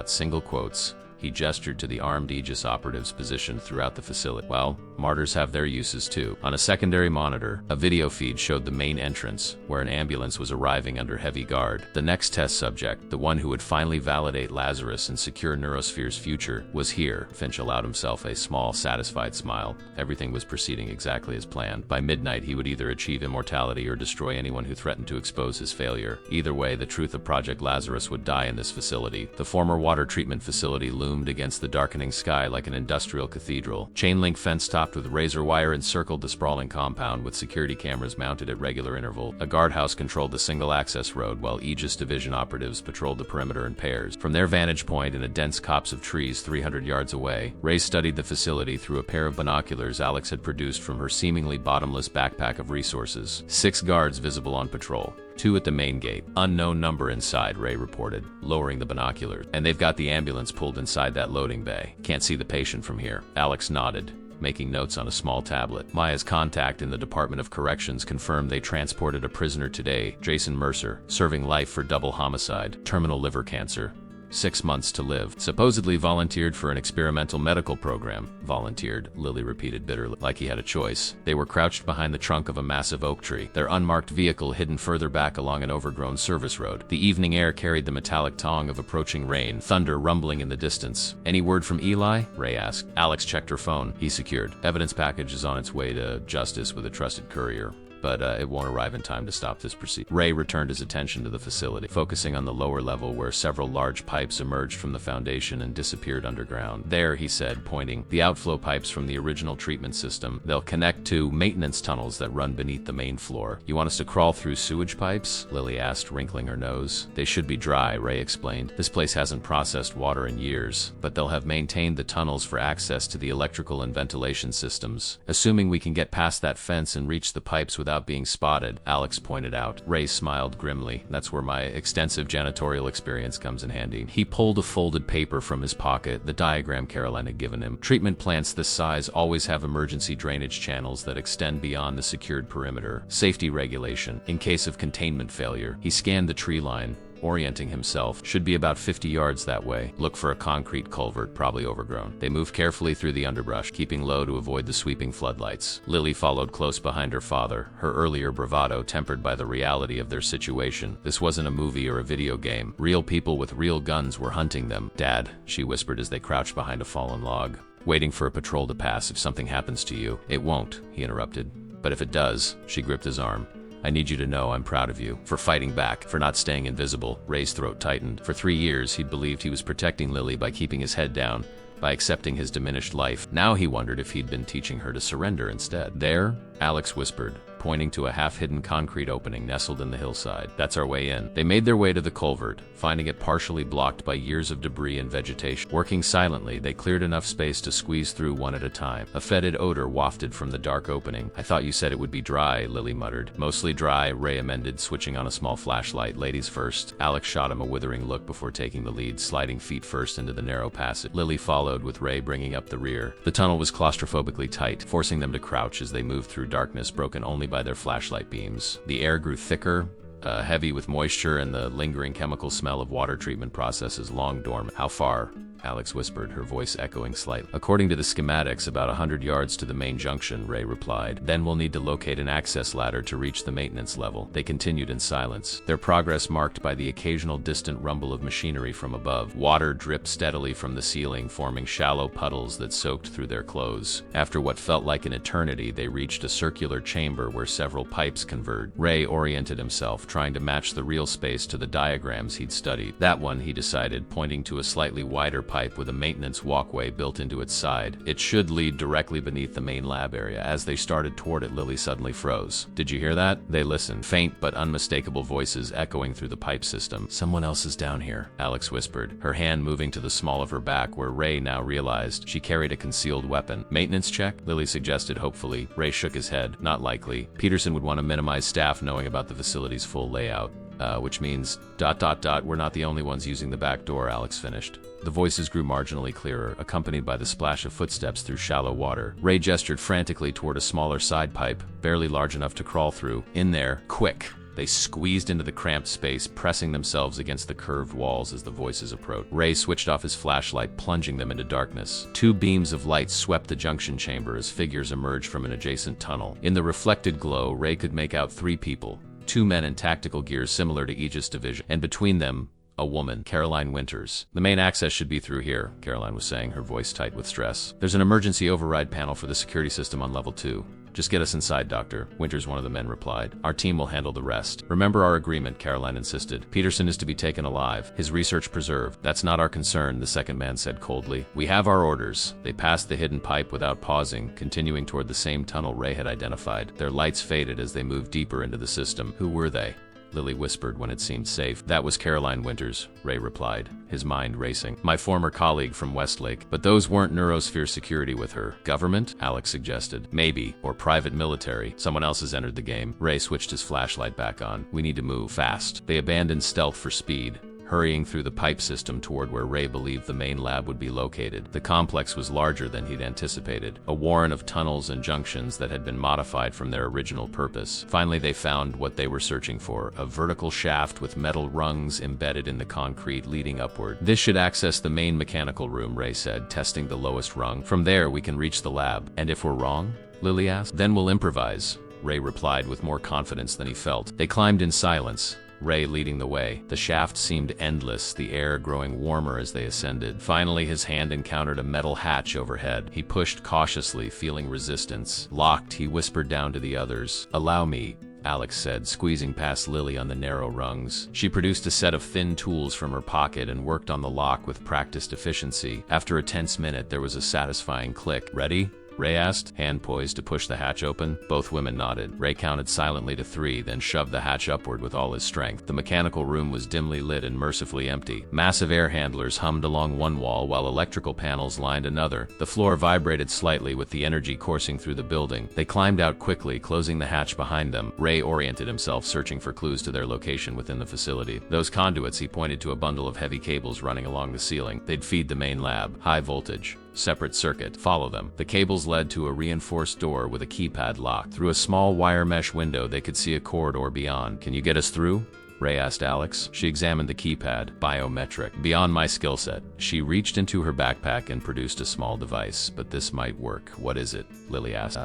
single quotes. He gestured to the armed Aegis operatives positioned throughout the facility. Well, martyrs have their uses too. On a secondary monitor, a video feed showed the main entrance, where an ambulance was arriving under heavy guard. The next test subject, the one who would finally validate Lazarus and secure Neurosphere's future, was here. Finch allowed himself a small, satisfied smile. Everything was proceeding exactly as planned. By midnight, he would either achieve immortality or destroy anyone who threatened to expose his failure. Either way, the truth of Project Lazarus would die in this facility. The former water treatment facility loomed against the darkening sky like an industrial cathedral. Chain-link fence topped with razor wire encircled the sprawling compound, with security cameras mounted at regular interval. A guardhouse controlled the single-access road, while Aegis Division operatives patrolled the perimeter in pairs. From their vantage point in a dense copse of trees 300 yards away, Ray studied the facility through a pair of binoculars Alex had produced from her seemingly bottomless backpack of resources. 6 guards visible on patrol. 2 at the main gate. Unknown number inside, Ray reported, lowering the binoculars. And they've got the ambulance pulled inside that loading bay. Can't see the patient from here. Alex nodded, making notes on a small tablet. Maya's contact in the Department of Corrections confirmed they transported a prisoner today, Jason Mercer, serving life for double homicide, terminal liver cancer. 6 months to live. Supposedly volunteered for an experimental medical program. Volunteered, Lily repeated bitterly, like he had a choice. They were crouched behind the trunk of a massive oak tree, their unmarked vehicle hidden further back along an overgrown service road. The evening air carried the metallic tong of approaching rain, thunder rumbling in the distance. Any word from Eli? Ray asked. Alex checked her phone. He secured. Evidence package is on its way to justice with a trusted courier, but it won't arrive in time to stop this proceeding. Ray returned his attention to the facility, focusing on the lower level where several large pipes emerged from the foundation and disappeared underground. There, he said, pointing, the outflow pipes from the original treatment system. They'll connect to maintenance tunnels that run beneath the main floor. You want us to crawl through sewage pipes? Lily asked, wrinkling her nose. They should be dry, Ray explained. This place hasn't processed water in years, but they'll have maintained the tunnels for access to the electrical and ventilation systems. Assuming we can get past that fence and reach the pipes without being spotted, Alex pointed out. Ray smiled grimly. That's where my extensive janitorial experience comes in handy. He pulled a folded paper from his pocket, the diagram Caroline had given him. Treatment plants this size always have emergency drainage channels that extend beyond the secured perimeter. Safety regulation, in case of containment failure. He scanned the tree line, orienting himself. Should be about 50 yards that way. Look for a concrete culvert, probably overgrown. They moved carefully through the underbrush, keeping low to avoid the sweeping floodlights. Lily followed close behind her father, her earlier bravado tempered by the reality of their situation. This wasn't a movie or a video game. Real people with real guns were hunting them. Dad, she whispered as they crouched behind a fallen log, waiting for a patrol to pass if something happens to you. It won't, he interrupted. But if it does, she gripped his arm. I need you to know I'm proud of you, for fighting back, for not staying invisible. Ray's throat tightened. For 3 years, he'd believed he was protecting Lily by keeping his head down, by accepting his diminished life. Now he wondered if he'd been teaching her to surrender instead. "There?" Alex whispered, pointing to a half-hidden concrete opening nestled in the hillside. "That's our way in." They made their way to the culvert, finding it partially blocked by years of debris and vegetation. Working silently, they cleared enough space to squeeze through one at a time. A fetid odor wafted from the dark opening. "I thought you said it would be dry," Lily muttered. "Mostly dry," Ray amended, switching on a small flashlight. "Ladies first." Alex shot him a withering look before taking the lead, sliding feet first into the narrow passage. Lily followed, with Ray bringing up the rear. The tunnel was claustrophobically tight, forcing them to crouch as they moved through darkness broken only by their flashlight beams. The air grew thicker, heavy with moisture and the lingering chemical smell of water treatment processes long dormant. "How far?" Alex whispered, her voice echoing slightly. "According to the schematics, about 100 yards to the main junction," Ray replied. "Then we'll need to locate an access ladder to reach the maintenance level." They continued in silence, their progress marked by the occasional distant rumble of machinery from above. Water dripped steadily from the ceiling, forming shallow puddles that soaked through their clothes. After what felt like an eternity, they reached a circular chamber where several pipes converged. Ray oriented himself, trying to match the real space to the diagrams he'd studied. "That one," he decided, pointing to a slightly wider pipe with a maintenance walkway built into its side. "It should lead directly beneath the main lab area." As they started toward it, Lily suddenly froze. "Did you hear that?" They listened, faint but unmistakable voices echoing through the pipe system. "Someone else is down here," Alex whispered, her hand moving to the small of her back where Ray now realized she carried a concealed weapon. "Maintenance check?" Lily suggested hopefully. Ray shook his head. "Not likely. Peterson would want to minimize staff knowing about the facility's full layout. Which means ... We're not the only ones using the back door," Alex finished. The voices grew marginally clearer, accompanied by the splash of footsteps through shallow water. Ray gestured frantically toward a smaller side pipe, barely large enough to crawl through. "In there, quick!" They squeezed into the cramped space, pressing themselves against the curved walls as the voices approached. Ray switched off his flashlight, plunging them into darkness. Two beams of light swept the junction chamber as figures emerged from an adjacent tunnel. In the reflected glow, Ray could make out 3 people. 2 men in tactical gear similar to Aegis Division, and between them, a woman, Caroline Winters. "The main access should be through here," Caroline was saying, her voice tight with stress. "There's an emergency override panel for the security system on level 2. Just get us inside, Doctor," Winters, one of the men, replied. "Our team will handle the rest." "Remember our agreement," Caroline insisted. "Peterson is to be taken alive, his research preserved." "That's not our concern," the second man said coldly. "We have our orders." They passed the hidden pipe without pausing, continuing toward the same tunnel Ray had identified. Their lights faded as they moved deeper into the system. "Who were they?" Lily whispered when it seemed safe. "That was Caroline Winters," Ray replied, his mind racing. "My former colleague from Westlake. But those weren't Neurosphere security with her." "Government?" Alex suggested. "Maybe. Or private military. Someone else has entered the game." Ray switched his flashlight back on. "We need to move fast." They abandoned stealth for speed, hurrying through the pipe system toward where Ray believed the main lab would be located. The complex was larger than he'd anticipated, a warren of tunnels and junctions that had been modified from their original purpose. Finally, they found what they were searching for, a vertical shaft with metal rungs embedded in the concrete leading upward. "This should access the main mechanical room," Ray said, testing the lowest rung. "From there, we can reach the lab." "And if we're wrong?" Lily asked. "Then we'll improvise," Ray replied with more confidence than he felt. They climbed in silence, Ray leading the way. The shaft seemed endless, the air growing warmer as they ascended. Finally, his hand encountered a metal hatch overhead. He pushed cautiously, feeling resistance. Locked, he whispered down to the others. "Allow me," Alex said, squeezing past Lily on the narrow rungs. She produced a set of thin tools from her pocket and worked on the lock with practiced efficiency. After a tense minute, there was a satisfying click. "Ready?" Ray asked, hand poised to push the hatch open. Both women nodded. Ray counted silently to 3, then shoved the hatch upward with all his strength. The mechanical room was dimly lit and mercifully empty. Massive air handlers hummed along one wall while electrical panels lined another. The floor vibrated slightly with the energy coursing through the building. They climbed out quickly, closing the hatch behind them. Ray oriented himself, searching for clues to their location within the facility. "Those conduits," he pointed to a bundle of heavy cables running along the ceiling. "They'd feed the main lab. High voltage. Separate circuit. Follow them." The cables led to a reinforced door with a keypad lock. Through a small wire mesh window, they could see a corridor beyond. "Can you get us through?" Ray asked Alex. She examined the keypad. "Biometric. Beyond my skill set." She reached into her backpack and produced a small device. "But this might work." "What is it?" Lily asked.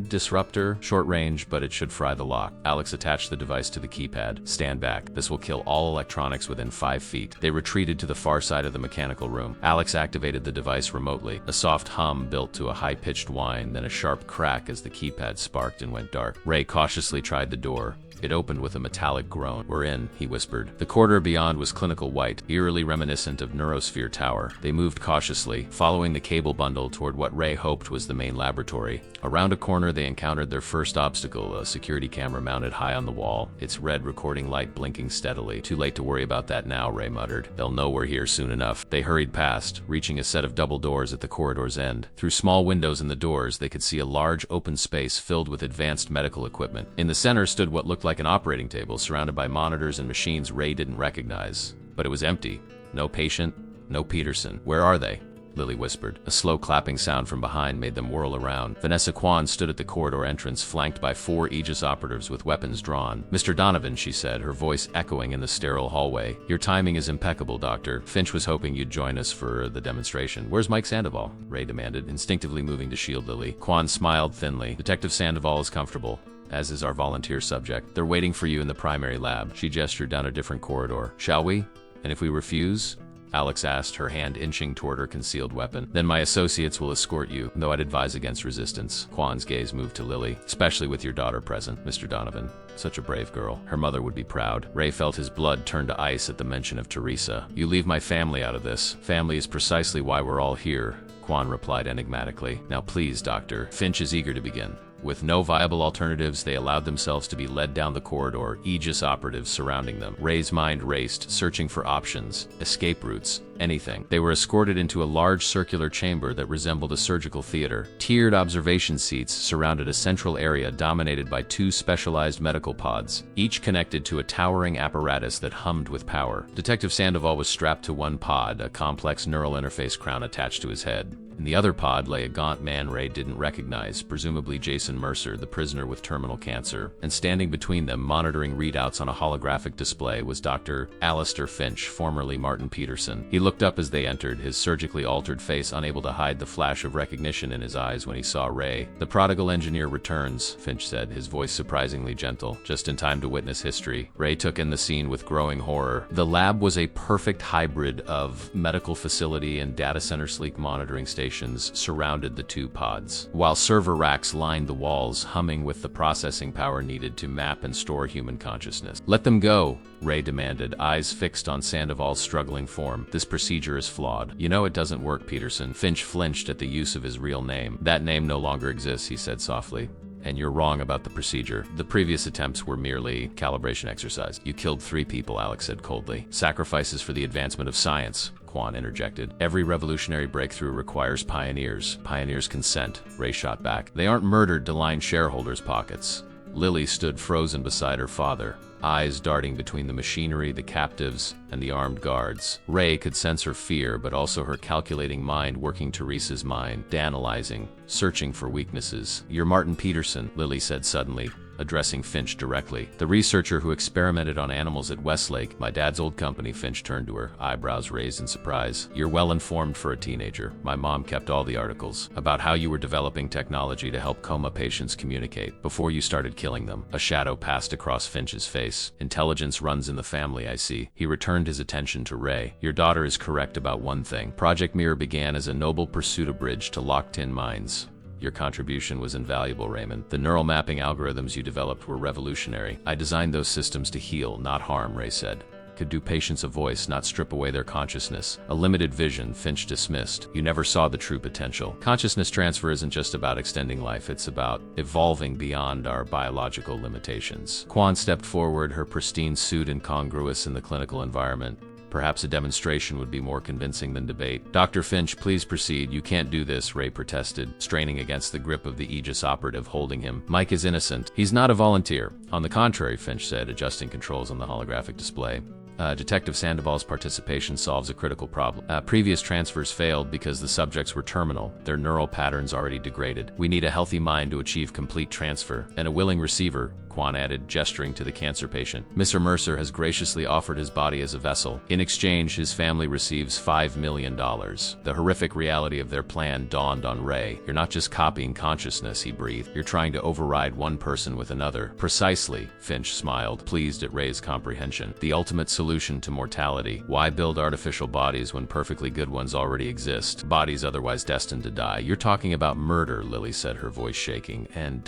Disruptor. Short range, but it should fry the lock." Alex attached the device to the keypad. "Stand back. This will kill all electronics within 5 feet." They retreated to the far side of the mechanical room. Alex activated the device remotely. A soft hum built to a high-pitched whine, then a sharp crack as the keypad sparked and went dark. Ray cautiously tried the door. It opened with a metallic metallic groan. "We're in," he whispered. The corridor beyond was clinical white, eerily reminiscent of Neurosphere Tower. They moved cautiously, following the cable bundle toward what Ray hoped was the main laboratory. Around a corner, they encountered their first obstacle, a security camera mounted high on the wall, its red recording light blinking steadily. "Too late to worry about that now," Ray muttered. "They'll know we're here soon enough." They hurried past, reaching a set of double doors at the corridor's end. Through small windows in the doors, they could see a large open space filled with advanced medical equipment. In the center stood what looked like an operating table, surrounded by monitors and machines Ray didn't recognize. But it was empty. No patient, no Peterson. "Where are they?" Lily whispered. A slow clapping sound from behind made them whirl around. Vanessa Kwan stood at the corridor entrance, flanked by 4 Aegis operatives with weapons drawn. "Mr. Donovan," she said, her voice echoing in the sterile hallway. "Your timing is impeccable, Doctor. Finch was hoping you'd join us for the demonstration." "Where's Mike Sandoval?" Ray demanded, instinctively moving to shield Lily. Kwan smiled thinly. "Detective Sandoval is comfortable, as is our volunteer subject. They're waiting for you in the primary lab." She gestured down a different corridor. "Shall we? And if we refuse?" Alex asked, her hand inching toward her concealed weapon. "Then my associates will escort you, though I'd advise against resistance." Kwan's gaze moved to Lily. "Especially with your daughter present, Mr. Donovan. Such a brave girl. Her mother would be proud." Ray felt his blood turn to ice at the mention of Teresa. "You leave my family out of this." "Family is precisely why we're all here," Kwan replied enigmatically. "Now please, Doctor." Finch is eager to begin. With no viable alternatives, they allowed themselves to be led down the corridor, Aegis operatives surrounding them. Ray's mind raced, searching for options, escape routes, anything. They were escorted into a large circular chamber that resembled a surgical theater. Tiered observation seats surrounded a central area dominated by 2 specialized medical pods, each connected to a towering apparatus that hummed with power. Detective Sandoval was strapped to one pod, a complex neural interface crown attached to his head. In the other pod lay a gaunt man Ray didn't recognize, presumably Jason Mercer, the prisoner with terminal cancer. And standing between them, monitoring readouts on a holographic display, was Dr. Alistair Finch, formerly Martin Peterson. He looked up as they entered, his surgically altered face unable to hide the flash of recognition in his eyes when he saw Ray. "The prodigal engineer returns," Finch said, his voice surprisingly gentle, just in time to witness history. Ray took in the scene with growing horror. The lab was a perfect hybrid of medical facility and data center sleek monitoring station surrounded the 2 pods, while server racks lined the walls, humming with the processing power needed to map and store human consciousness. "Let them go," Ray demanded, eyes fixed on Sandoval's struggling form. "This procedure is flawed." "You know it doesn't work, Peterson." Finch flinched at the use of his real name. "That name no longer exists," he said softly. "And you're wrong about the procedure. The previous attempts were merely calibration exercise." "You killed 3 people," Alex said coldly. "Sacrifices for the advancement of science," Kwan interjected. "Every revolutionary breakthrough requires pioneers. Pioneers consent," Ray shot back. "They aren't murdered to line shareholders' pockets." Lily stood frozen beside her father, eyes darting between the machinery, the captives, and the armed guards. Ray could sense her fear, but also her calculating mind working Teresa's mind, analyzing, searching for weaknesses. "You're Martin Peterson," Lily said suddenly, addressing Finch directly. "The researcher who experimented on animals at Westlake, my dad's old company." Finch turned to her, eyebrows raised in surprise. "You're well informed for a teenager. My mom kept all the articles about how you were developing technology to help coma patients communicate before you started killing them." A shadow passed across Finch's face. "Intelligence runs in the family, I see." He returned his attention to Ray. "Your daughter is correct about one thing. Project Mirror began as a noble pursuit of bridge to locked-in minds. Your contribution was invaluable, Raymond. The neural mapping algorithms you developed were revolutionary. I designed those systems to heal, not harm," Ray said. "Could do patients a voice, not strip away their consciousness." "A limited vision," Finch dismissed. "You never saw the true potential. Consciousness transfer isn't just about extending life, it's about evolving beyond our biological limitations." Kwan stepped forward, her pristine suit incongruous in the clinical environment. "Perhaps a demonstration would be more convincing than debate." "Dr. Finch, please proceed. You can't do this," Ray protested, straining against the grip of the Aegis operative holding him. "Mike is innocent. He's not a volunteer." "On the contrary," Finch said, adjusting controls on the holographic display. Detective Sandoval's participation solves a critical problem. Previous transfers failed because the subjects were terminal, their neural patterns already degraded. We need a healthy mind to achieve complete transfer, and a willing receiver," Kwan added, gesturing to the cancer patient. "Mr. Mercer has graciously offered his body as a vessel. In exchange, his family receives $5 million. The horrific reality of their plan dawned on Ray. "You're not just copying consciousness," he breathed. "You're trying to override one person with another." "Precisely," Finch smiled, pleased at Ray's comprehension. "The ultimate solution to mortality. Why build artificial bodies when perfectly good ones already exist? Bodies otherwise destined to die." "You're talking about murder," Lily said, her voice shaking, and ...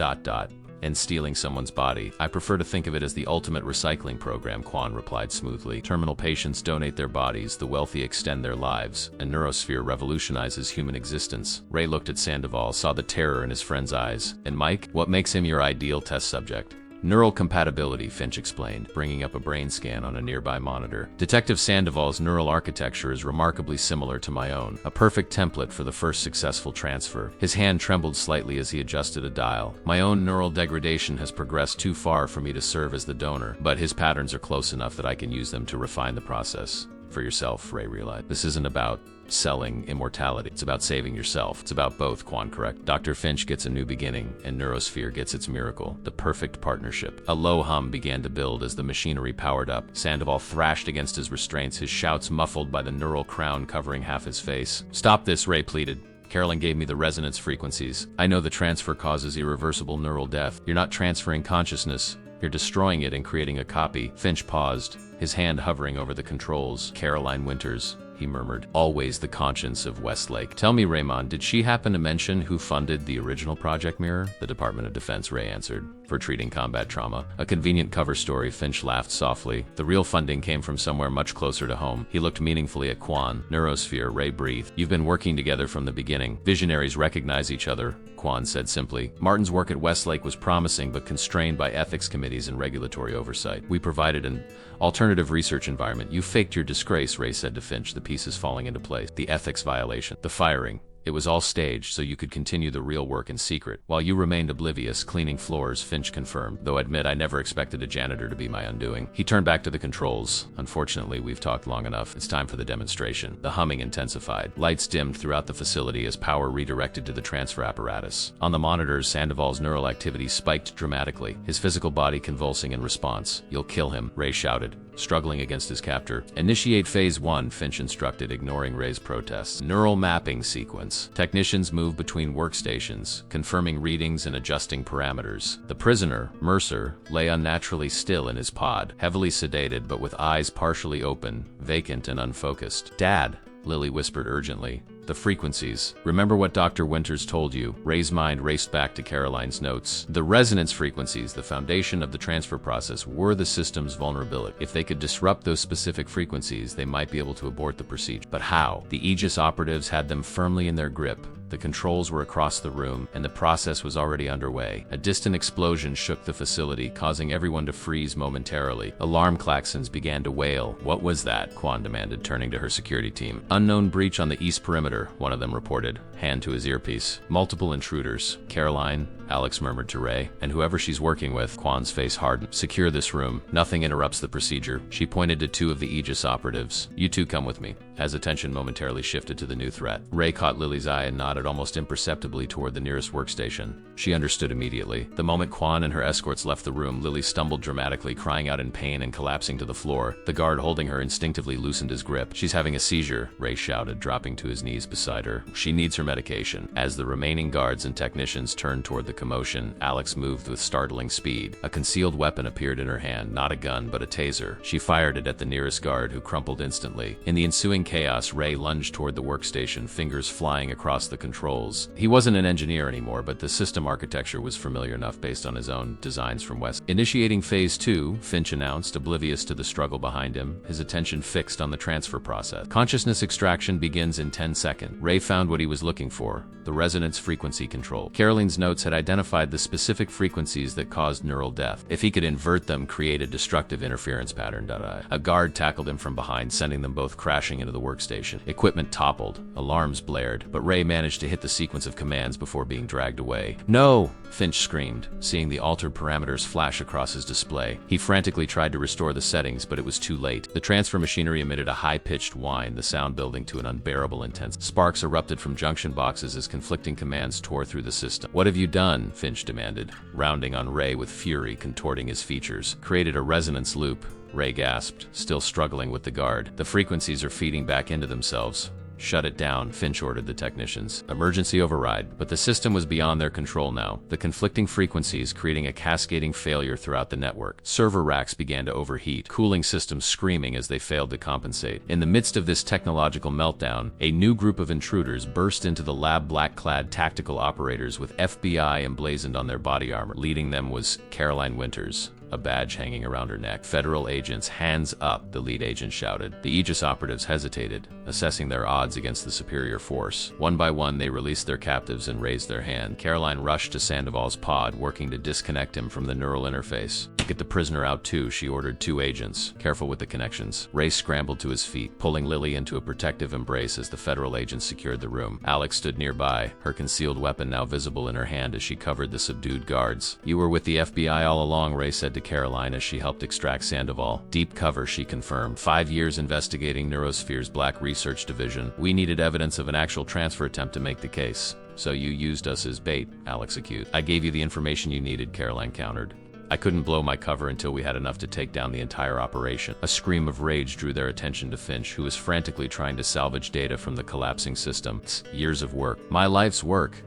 and stealing someone's body. I prefer to think of it as the ultimate recycling program, Quan replied smoothly. Terminal patients donate their bodies, the wealthy extend their lives, and Neurosphere revolutionizes human existence. Ray looked at Sandoval, saw the terror in his friend's eyes. And Mike, what makes him your ideal test subject? Neural compatibility, Finch explained, bringing up a brain scan on a nearby monitor. Detective Sandoval's neural architecture is remarkably similar to my own, a perfect template for the first successful transfer. His hand trembled slightly as he adjusted a dial. My own neural degradation has progressed too far for me to serve as the donor, but his patterns are close enough that I can use them to refine the process. For yourself, Ray realized. This isn't about selling immortality. It's about saving yourself. It's about both, Quan correct. Dr. Finch gets a new beginning, and Neurosphere gets its miracle. The perfect partnership. A low hum began to build as the machinery powered up. Sandoval thrashed against his restraints, his shouts muffled by the neural crown covering half his face. Stop this, Ray pleaded. Carolyn gave me the resonance frequencies. I know the transfer causes irreversible neural death. You're not transferring consciousness. You're destroying it and creating a copy. Finch paused, his hand hovering over the controls. Caroline Winters, he murmured, always the conscience of Westlake. Tell me, Raymond, did she happen to mention who funded the original Project Mirror? The Department of Defense, Ray answered, for treating combat trauma. A convenient cover story, Finch laughed softly. The real funding came from somewhere much closer to home. He looked meaningfully at Quan. Neurosphere, Ray breathed. You've been working together from the beginning. Visionaries recognize each other, Quan said simply. Martin's work at Westlake was promising but constrained by ethics committees and regulatory oversight. We provided an alternative research environment. You faked your disgrace, Ray said to Finch, the pieces falling into place. The ethics violation, the firing. It was all staged so you could continue the real work in secret. While you remained oblivious, cleaning floors, Finch confirmed, though admit I never expected a janitor to be my undoing. He turned back to the controls. Unfortunately, we've talked long enough. It's time for the demonstration. The humming intensified. Lights dimmed throughout the facility as power redirected to the transfer apparatus. On the monitors, Sandoval's neural activity spiked dramatically, his physical body convulsing in response. You'll kill him, Ray shouted, struggling against his captor. Initiate Phase 1, Finch instructed, ignoring Ray's protests. Neural mapping sequence. Technicians move between workstations, confirming readings and adjusting parameters. The prisoner, Mercer, lay unnaturally still in his pod, heavily sedated but with eyes partially open, vacant and unfocused. Dad, Lily whispered urgently. The frequencies. Remember what Dr. Winters told you. Ray's mind raced back to Caroline's notes. The resonance frequencies, the foundation of the transfer process, were the system's vulnerability. If they could disrupt those specific frequencies, they might be able to abort the procedure. But how? The Aegis operatives had them firmly in their grip. The controls were across the room, and the process was already underway. A distant explosion shook the facility, causing everyone to freeze momentarily. Alarm klaxons began to wail. What was that? Quan demanded, turning to her security team. Unknown breach on the east perimeter, one of them reported, hand to his earpiece. Multiple intruders. Caroline, Alex murmured to Ray, and whoever she's working with. Quan's face hardened. Secure this room. Nothing interrupts the procedure. She pointed to two of the Aegis operatives. You two come with me. As attention momentarily shifted to the new threat, Ray caught Lily's eye and nodded almost imperceptibly toward the nearest workstation. She understood immediately. The moment Quan and her escorts left the room, Lily stumbled dramatically, crying out in pain and collapsing to the floor. The guard holding her instinctively loosened his grip. She's having a seizure, Ray shouted, dropping to his knees beside her. She needs her medication. As the remaining guards and technicians turned toward the commotion, Alex moved with startling speed. A concealed weapon appeared in her hand, not a gun, but a taser. She fired it at the nearest guard, who crumpled instantly. In the ensuing chaos, Ray lunged toward the workstation, fingers flying across the controls. He wasn't an engineer anymore, but the system architecture was familiar enough based on his own designs from West. Initiating Phase 2, Finch announced, oblivious to the struggle behind him, his attention fixed on the transfer process. Consciousness extraction begins in 10 seconds. Ray found what he was looking for, the resonance frequency control. Caroline's notes had identified the specific frequencies that caused neural death. If he could invert them, create a destructive interference pattern. A guard tackled him from behind, sending them both crashing into the workstation. Equipment toppled, alarms blared, but Ray managed to hit the sequence of commands before being dragged away. No! Finch screamed, seeing the altered parameters flash across his display. He frantically tried to restore the settings, but it was too late. The transfer machinery emitted a high-pitched whine, the sound building to an unbearable intense. Sparks erupted from junction boxes as conflicting commands tore through the system. What have you done? Finch demanded, rounding on Ray with fury, contorting his features. Created a resonance loop. Ray gasped, still struggling with the guard. The frequencies are feeding back into themselves, Shut it down, Finch ordered the technicians. Emergency override. But the system was beyond their control now, the conflicting frequencies creating a cascading failure throughout the network. Server racks began to overheat, cooling systems screaming as they failed to compensate. In the midst of this technological meltdown, a new group of intruders burst into the lab, black-clad tactical operators with FBI emblazoned on their body armor. Leading them was Caroline Winters, a badge hanging around her neck. "Federal agents, hands up," the lead agent shouted. The Aegis operatives hesitated, assessing their odds against the superior force. One by one, they released their captives and raised their hand. Caroline rushed to Sandoval's pod, working to disconnect him from the neural interface. "Get the prisoner out too," she ordered 2 agents. "Careful with the connections." Ray scrambled to his feet, pulling Lily into a protective embrace as the federal agents secured the room. Alex stood nearby, her concealed weapon now visible in her hand as she covered the subdued guards. "You were with the FBI all along," Ray said to Caroline as she helped extract Sandoval. "Deep cover," she confirmed. 5 years investigating Neurosphere's Black Research Division. "We needed evidence of an actual transfer attempt to make the case. So you used us as bait," Alex accused. "I gave you the information you needed," Caroline countered. "I couldn't blow my cover until we had enough to take down the entire operation." A scream of rage drew their attention to Finch, who was frantically trying to salvage data from the collapsing system. "It's years of work." "My life's work."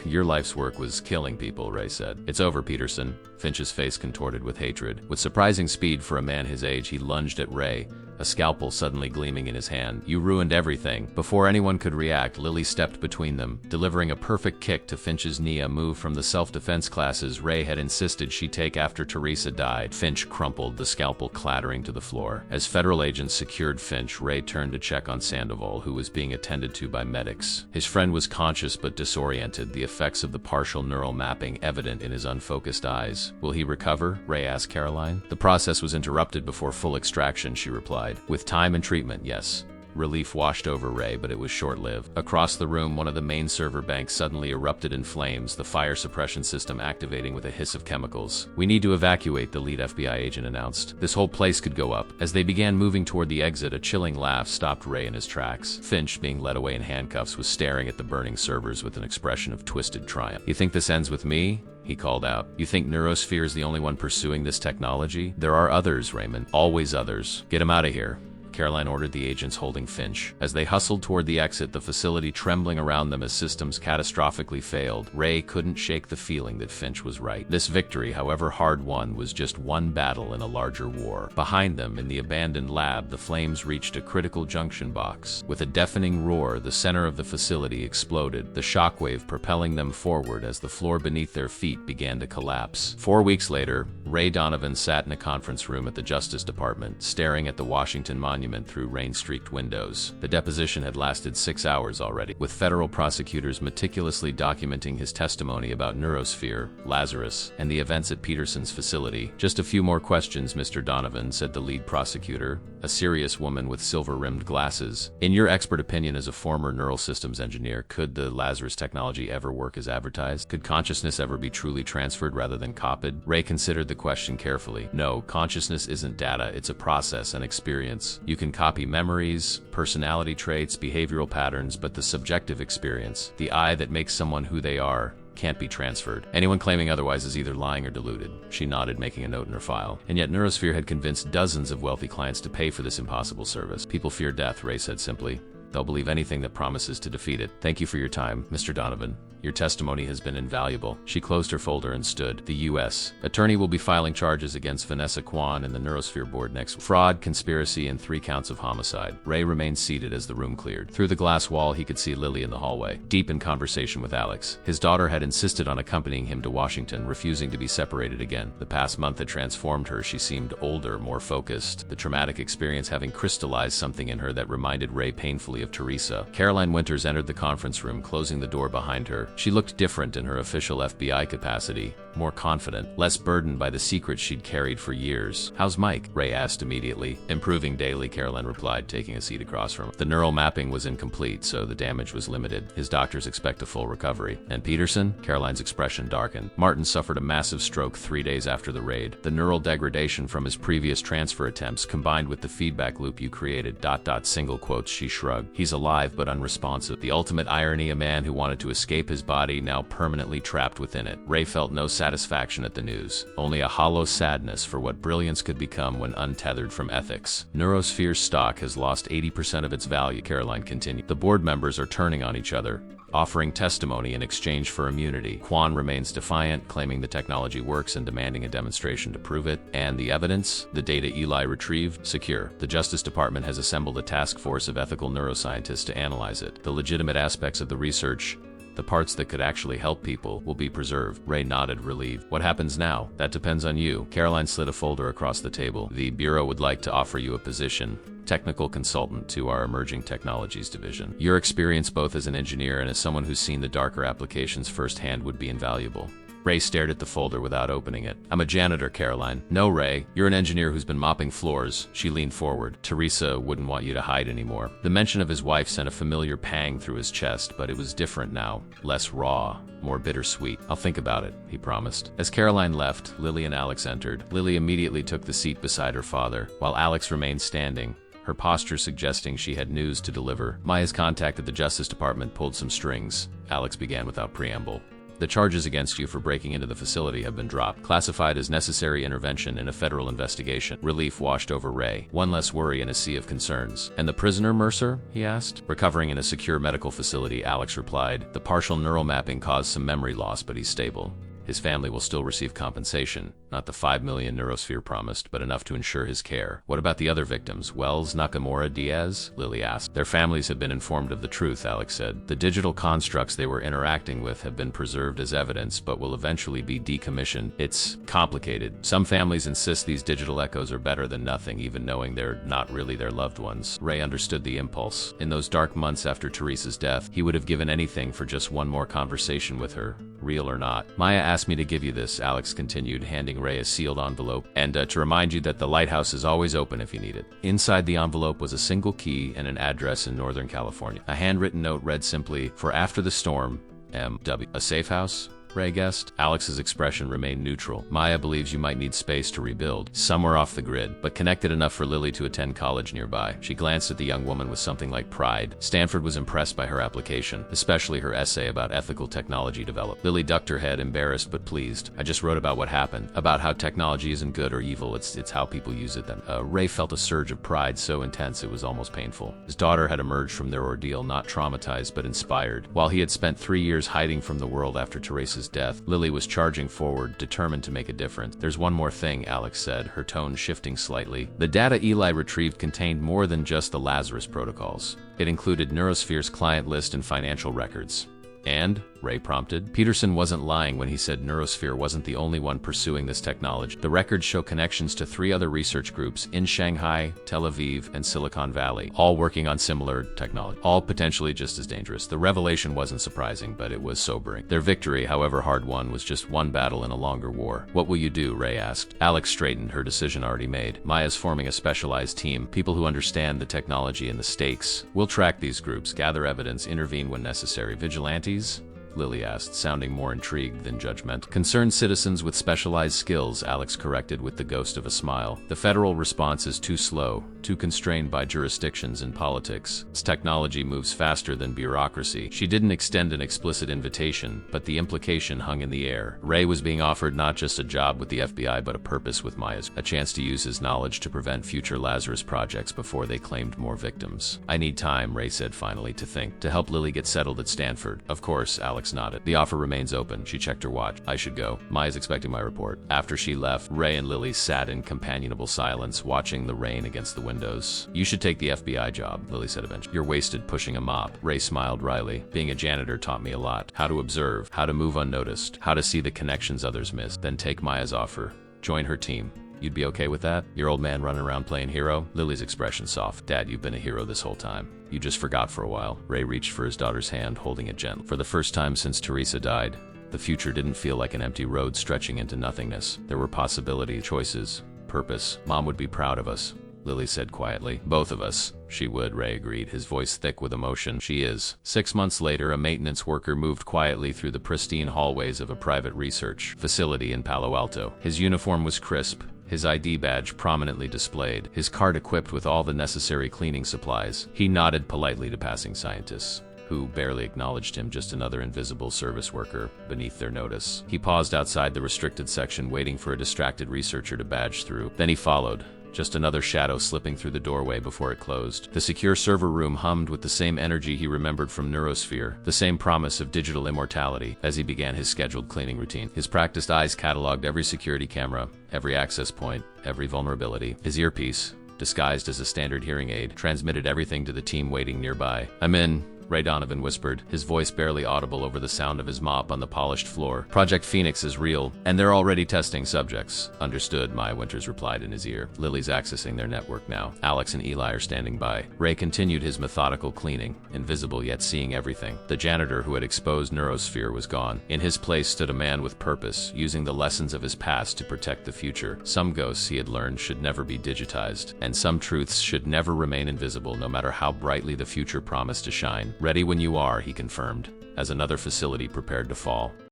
"Your life's work was killing people," Ray said. "It's over, Peterson." Finch's face contorted with hatred. With surprising speed for a man his age, he lunged at Ray, a scalpel suddenly gleaming in his hand. "You ruined everything." Before anyone could react, Lily stepped between them, delivering a perfect kick to Finch's knee, a move from the self-defense classes Ray had insisted she take after Teresa died. Finch crumpled, the scalpel clattering to the floor. As federal agents secured Finch, Ray turned to check on Sandoval, who was being attended to by medics. His friend was conscious but disoriented, the effects of the partial neural mapping evident in his unfocused eyes. "Will he recover?" Ray asked Caroline. "The process was interrupted before full extraction," she replied. "With time and treatment, yes." Relief washed over Ray, but it was short-lived. Across the room, one of the main server banks suddenly erupted in flames, the fire suppression system activating with a hiss of chemicals. "We need to evacuate," the lead FBI agent announced. "This whole place could go up." As they began moving toward the exit, a chilling laugh stopped Ray in his tracks. Finch, being led away in handcuffs, was staring at the burning servers with an expression of twisted triumph. "You think this ends with me?" he called out. "You think Neurosphere is the only one pursuing this technology? There are others, Raymond. Always others. Get him out of here." Caroline ordered the agents holding Finch. As they hustled toward the exit, the facility trembling around them as systems catastrophically failed, Ray couldn't shake the feeling that Finch was right. This victory, however hard-won, was just one battle in a larger war. Behind them, in the abandoned lab, the flames reached a critical junction box. With a deafening roar, the center of the facility exploded, the shockwave propelling them forward as the floor beneath their feet began to collapse. 4 weeks later, Ray Donovan sat in a conference room at the Justice Department, staring at the Washington Monument through rain-streaked windows. The deposition had lasted 6 hours already, with federal prosecutors meticulously documenting his testimony about Neurosphere, Lazarus, and the events at Peterson's facility. "Just a few more questions, Mr. Donovan," said the lead prosecutor, a serious woman with silver-rimmed glasses. "In your expert opinion as a former neural systems engineer, could the Lazarus technology ever work as advertised? Could consciousness ever be truly transferred rather than copied?" Ray considered the question carefully. "No, consciousness isn't data, it's a process and experience. You can copy memories, personality traits, behavioral patterns, but the subjective experience, the I that makes someone who they are, can't be transferred. Anyone claiming otherwise is either lying or deluded." She nodded, making a note in her file. And yet Neurosphere had convinced dozens of wealthy clients to pay for this impossible service. "People fear death," Ray said simply. "They'll believe anything that promises to defeat it. Thank you for your time, Mr. Donovan. Your testimony has been invaluable." She closed her folder and stood. "The U.S. Attorney will be filing charges against Vanessa Kwan and the Neurosphere Board next. Fraud, conspiracy, and 3 counts of homicide." Ray remained seated as the room cleared. Through the glass wall, he could see Lily in the hallway, deep in conversation with Alex. His daughter had insisted on accompanying him to Washington, refusing to be separated again. The past month had transformed her. She seemed older, more focused, the traumatic experience having crystallized something in her that reminded Ray painfully of Teresa. Caroline Winters entered the conference room, closing the door behind her. She looked different in her official FBI capacity, more confident, less burdened by the secrets she'd carried for years. "How's Mike?" Ray asked immediately. "Improving daily," Caroline replied, taking a seat across from him. "The neural mapping was incomplete, so the damage was limited. His doctors expect a full recovery." "And Peterson?" Caroline's expression darkened. "Martin suffered a massive stroke 3 days after the raid. The neural degradation from his previous transfer attempts combined with the feedback loop you created, ... single quotes, she shrugged. He's alive but unresponsive. The ultimate irony, a man who wanted to escape his his body now permanently trapped within it. Ray felt no satisfaction at the news, only a hollow sadness for what brilliance could become when untethered from ethics. Neurosphere's stock has lost 80% of its value, Caroline continued. The board members are turning on each other, offering testimony in exchange for immunity. Quan remains defiant, claiming the technology works and demanding a demonstration to prove it. And the evidence? The data Eli retrieved? Secure. The Justice Department has assembled a task force of ethical neuroscientists to analyze it. The legitimate aspects of the research, the parts that could actually help people, will be preserved. Ray nodded, relieved. What happens now? That depends on you. Caroline slid a folder across the table. The Bureau would like to offer you a position, technical consultant to our emerging technologies division. Your experience both as an engineer and as someone who's seen the darker applications firsthand would be invaluable. Ray stared at the folder without opening it. I'm a janitor, Caroline. No, Ray. You're an engineer who's been mopping floors. She leaned forward. Teresa wouldn't want you to hide anymore. The mention of his wife sent a familiar pang through his chest, but it was different now. Less raw, more bittersweet. I'll think about it, he promised. As Caroline left, Lily and Alex entered. Lily immediately took the seat beside her father, while Alex remained standing, her posture suggesting she had news to deliver. Maya's contact at the Justice Department pulled some strings. Alex began without preamble. The charges against you for breaking into the facility have been dropped, classified as necessary intervention in a federal investigation. Relief washed over Ray. One less worry in a sea of concerns. And the prisoner, Mercer? He asked. Recovering in a secure medical facility, Alex replied. The partial neural mapping caused some memory loss, but he's stable. His family will still receive compensation, not the 5 million Neurosphere promised, but enough to ensure his care. What about the other victims? Wells, Nakamura, Diaz? Lily asked. Their families have been informed of the truth, Alex said. The digital constructs they were interacting with have been preserved as evidence, but will eventually be decommissioned. It's complicated. Some families insist these digital echoes are better than nothing, even knowing they're not really their loved ones. Ray understood the impulse. In those dark months after Teresa's death, he would have given anything for just one more conversation with her, real or not. Maya asked me to give you this, Alex continued, handing Ray a sealed envelope, and to remind you that the lighthouse is always open if you need it. Inside the envelope was a single key and an address in Northern California. A handwritten note read simply, for after the storm, M.W. A safe house? Ray guessed. Alex's expression remained neutral. Maya believes you might need space to rebuild, somewhere off the grid, but connected enough for Lily to attend college nearby. She glanced at the young woman with something like pride. Stanford was impressed by her application, especially her essay about ethical technology development. Lily ducked her head, embarrassed but pleased. I just wrote about what happened, about how technology isn't good or evil, it's how people use it. Then Ray felt a surge of pride so intense it was almost painful. His daughter had emerged from their ordeal not traumatized but inspired. While he had spent 3 years hiding from the world after Teresa's death, Lily was charging forward, determined to make a difference. There's one more thing, Alex said, her tone shifting slightly. The data Eli retrieved contained more than just the Lazarus protocols. It included Neurosphere's client list and financial records. And? Ray prompted. Peterson wasn't lying when he said Neurosphere wasn't the only one pursuing this technology. The records show connections to 3 other research groups in Shanghai, Tel Aviv, and Silicon Valley, all working on similar technology, all potentially just as dangerous. The revelation wasn't surprising, but it was sobering. Their victory, however hard-won, was just one battle in a longer war. What will you do? Ray asked. Alex straightened, her decision already made. Maya's forming a specialized team, people who understand the technology and the stakes. We'll track these groups, gather evidence, intervene when necessary. Vigilantes? Lily asked, sounding more intrigued than judgmental. Concerned citizens with specialized skills, Alex corrected with the ghost of a smile. The federal response is too slow, too constrained by jurisdictions and politics. Its technology moves faster than bureaucracy. She didn't extend an explicit invitation, but the implication hung in the air. Ray was being offered not just a job with the FBI, but a purpose with Maya's, a chance to use his knowledge to prevent future Lazarus projects before they claimed more victims. I need time, Ray said finally, to think, to help Lily get settled at Stanford. Of course, Alex nodded. The offer remains open. She checked her watch. I should go. Maya's expecting my report. After she left, Ray and Lily sat in companionable silence, watching the rain against the windows. You should take the FBI job, Lily said eventually. You're wasted pushing a mop. Ray smiled wryly. Being a janitor taught me a lot. How to observe, how to move unnoticed, how to see the connections others miss. Then take Maya's offer. Join her team. You'd be okay with that? Your old man running around playing hero? Lily's expression soft. Dad, you've been a hero this whole time. You just forgot for a while. Ray reached for his daughter's hand, holding it gently. For the first time since Teresa died, the future didn't feel like an empty road stretching into nothingness. There were possibilities, choices, purpose. Mom would be proud of us, Lily said quietly. Both of us. She would, Ray agreed, his voice thick with emotion. She is. 6 months later, a maintenance worker moved quietly through the pristine hallways of a private research facility in Palo Alto. His uniform was crisp, his ID badge prominently displayed, his cart equipped with all the necessary cleaning supplies. He nodded politely to passing scientists. who barely acknowledged him, just another invisible service worker beneath their notice. He paused outside the restricted section, waiting for a distracted researcher to badge through. Then he followed, just another shadow slipping through the doorway before it closed. The secure server room hummed with the same energy he remembered from Neurosphere, the same promise of digital immortality. As he began his scheduled cleaning routine, his practiced eyes cataloged every security camera, every access point, every vulnerability. His earpiece, disguised as a standard hearing aid, transmitted everything to the team waiting nearby. "I'm in," Donovan whispered, his voice barely audible over the sound of his mop on the polished floor. "Project Phoenix is real, and they're already testing subjects." "Understood," Maya Winters replied in his ear. "Lily's accessing their network now. Alex and Eli are standing by." Ray continued his methodical cleaning, invisible yet seeing everything. The janitor who had exposed Neurosphere was gone. In his place stood a man with purpose, using the lessons of his past to protect the future. Some ghosts, he had learned, should never be digitized, and some truths should never remain invisible, no matter how brightly the future promised to shine. "Ready when you are," he confirmed, as another facility prepared to fall.